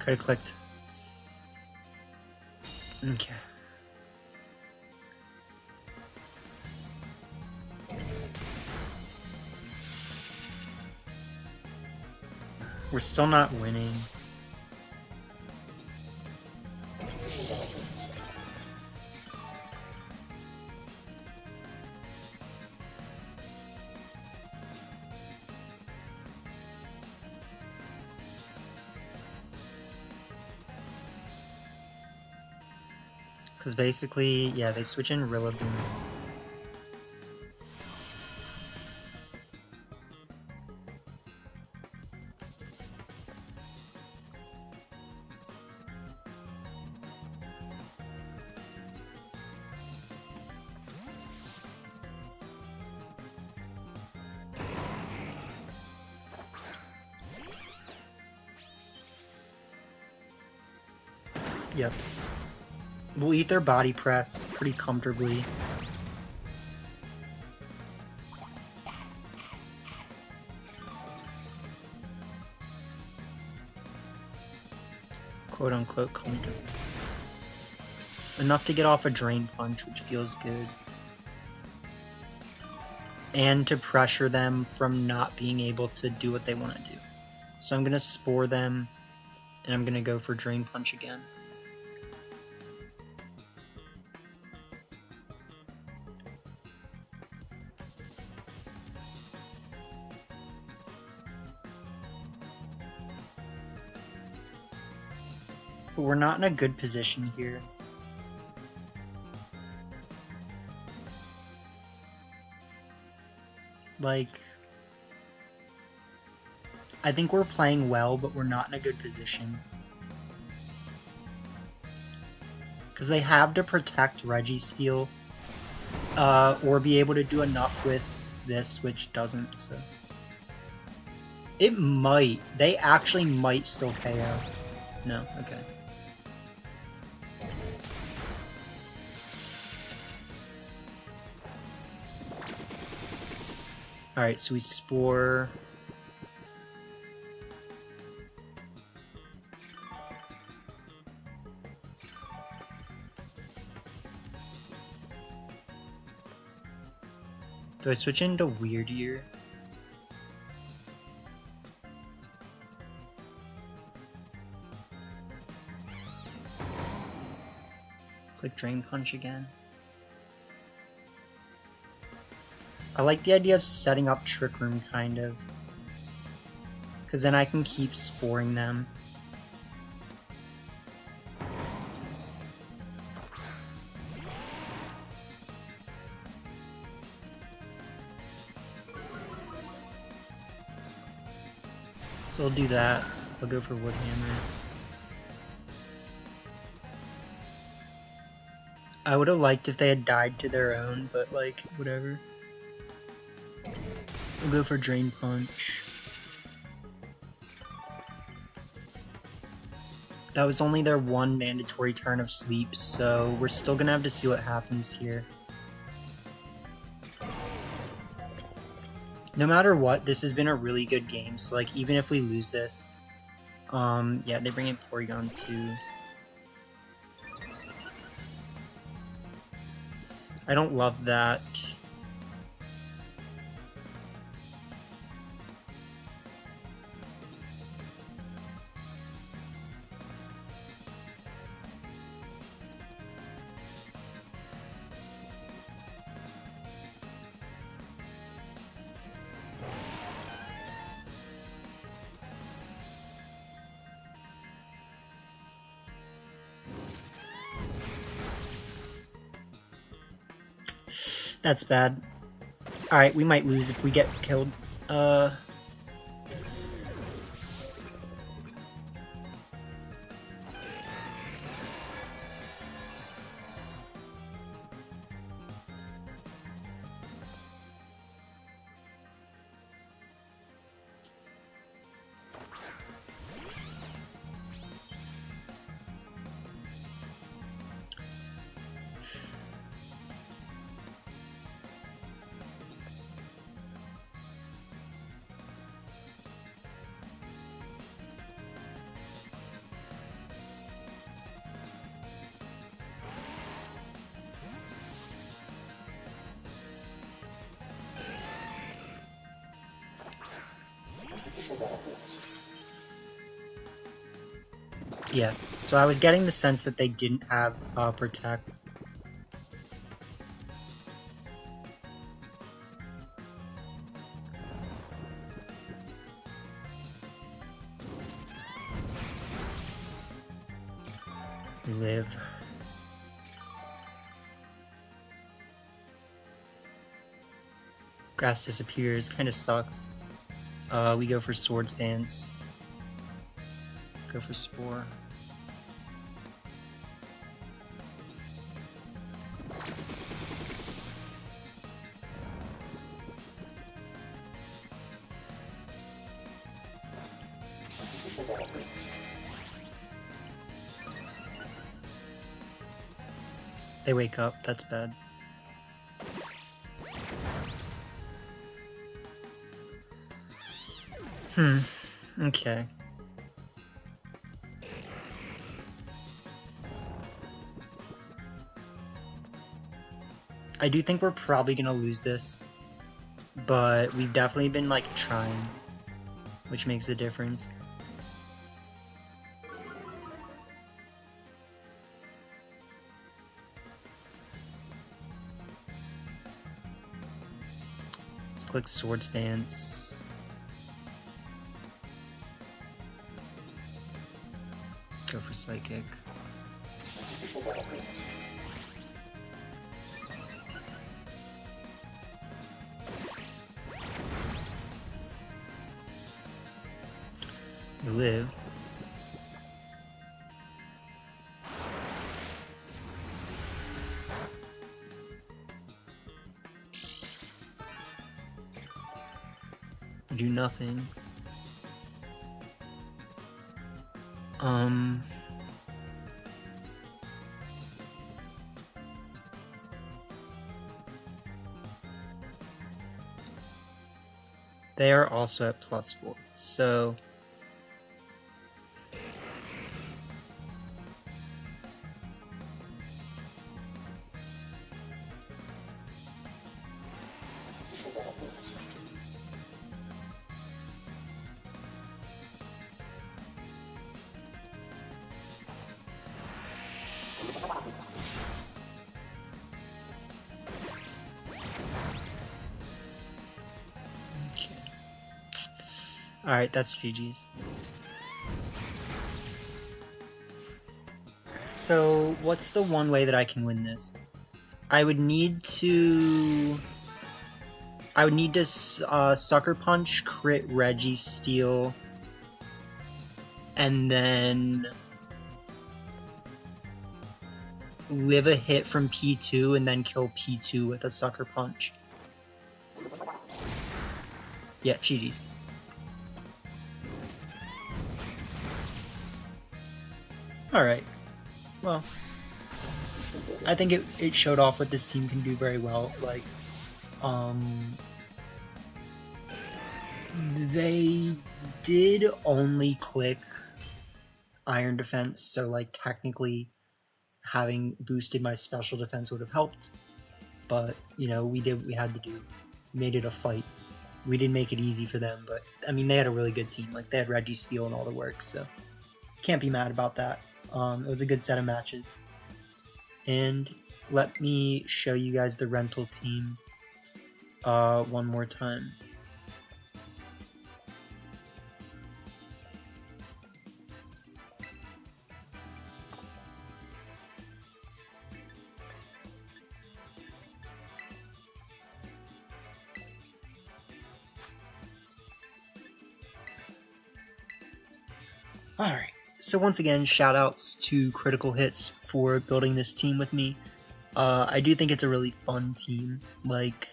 Could have clicked. Okay. We're still not winning. Because basically, yeah, they switch in Rillaboom. Yep. We'll eat their body press pretty comfortably. Quote unquote comfortable. Enough to get off a Drain Punch, which feels good. And to pressure them from not being able to do what they want to do. So I'm going to Spore them, and I'm going to go for Drain Punch again. But we're not in a good position here. Like, I think we're playing well, but we're not in a good position. Because they have to protect Registeel, or be able to do enough with this, which doesn't, so. It might. They actually might still KO. No, okay. Alright, so we Spore. Do I switch into Weird Ear? Click Drain Punch again. I like the idea of setting up Trick Room, kind of. Because then I can keep sporing them. So I'll do that. I'll go for Wood Hammer. I would have liked if they had died to their own, but like, whatever. We'll go for Drain Punch. That was only their one mandatory turn of sleep, so we're still gonna have to see what happens here. No matter what, this has been a really good game, so like, even if we lose this, yeah, they bring in Porygon too. I don't love that. That's bad. Alright, we might lose if we get killed. Yeah, so I was getting the sense that they didn't have Protect. Live. Grass disappears, kind of sucks. We go for Swords Dance. Go for Spore. They wake up, that's bad. Okay. I do think we're probably gonna lose this, but we've definitely been like trying, which makes a difference. Let's click Swords Dance. Go for Psychic. Live. Do nothing. They are also at +4, so alright, that's GG's. So, what's the one way that I can win this? I would need to Sucker Punch, crit Reggie Steal, and then live a hit from P2 and then kill P2 with a Sucker Punch. Yeah, GG's. Alright. Well, I think it showed off what this team can do very well. Like, they did only click Iron Defense, so like technically having boosted my special defense would have helped. But, you know, we had to do. We made it a fight. We didn't make it easy for them, but I mean, they had a really good team. Like, they had Reggie Steele and all the works, so can't be mad about that. It was a good set of matches. And let me show you guys the rental team one more time. Alright, so once again, shout outs to Critical Hits for building this team with me. I do think it's a really fun team. Like,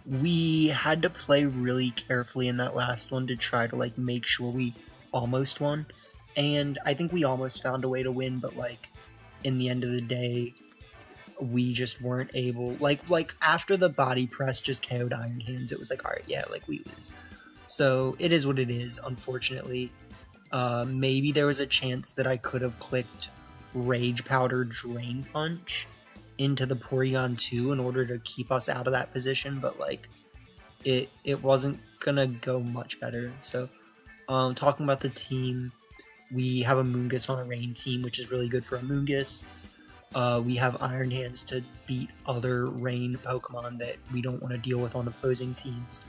we had to play really carefully in that last one to try to like make sure we almost won. And I think we almost found a way to win, but like in the end of the day, we just weren't able, like after the body press just KO'd Iron Hands, it was like, alright, yeah, like we lose. So it is what it is, unfortunately. Maybe there was a chance that I could have clicked Rage Powder Drain Punch into the Porygon 2 in order to keep us out of that position, but like it wasn't gonna go much better. So talking about the team, We have Amoonguss on a rain team, which is really good for Amoonguss. We have Iron Hands to beat other rain Pokemon that we don't want to deal with on opposing teams.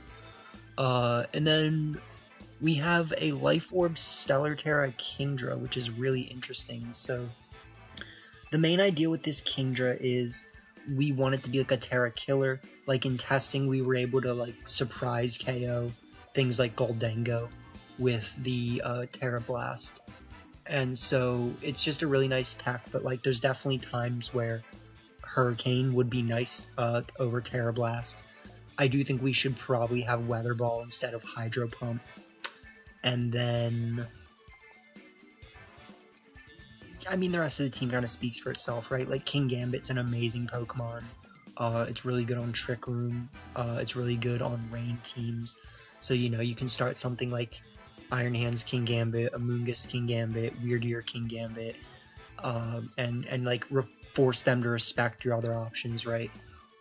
And then we have a Life Orb Stellar Terra Kingdra, which is really interesting. So the main idea with this Kingdra is we want it to be like a Terra killer. Like in testing, we were able to like surprise KO things like Goldengo with the Terra Blast. And so it's just a really nice tech, but like there's definitely times where Hurricane would be nice over Terra Blast. I do think we should probably have Weather Ball instead of Hydro Pump. And then, I mean, the rest of the team kind of speaks for itself, right? Like King Gambit's an amazing Pokemon. It's really good on Trick Room. It's really good on rain teams. So, you know, you can start something like Iron Hands King Gambit, Amoonguss King Gambit, Weird Ear King Gambit, and like force them to respect your other options, right?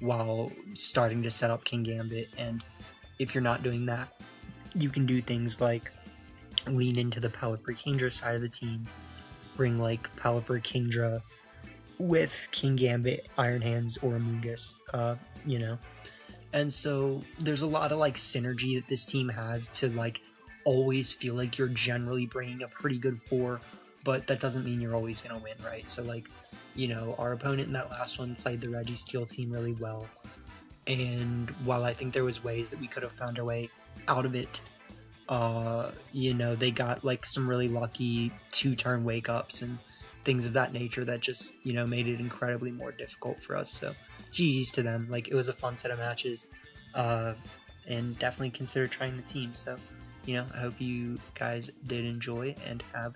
While starting to set up King Gambit. And if you're not doing that, you can do things like lean into the Pelipper Kingdra side of the team, bring like Pelipper Kingdra with King Gambit, Iron Hands, or Amoonguss, you know. And so there's a lot of like synergy that this team has to like always feel like you're generally bringing a pretty good 4, but that doesn't mean you're always going to win, right? So like, you know, our opponent in that last one played the Registeel team really well, and while I think there was ways that we could have found our way out of it, you know, they got like some really lucky 2-turn wake ups and things of that nature that just, you know, made it incredibly more difficult for us. So GG's to them. Like, it was a fun set of matches, and definitely consider trying the team. So, you know, I hope you guys did enjoy and have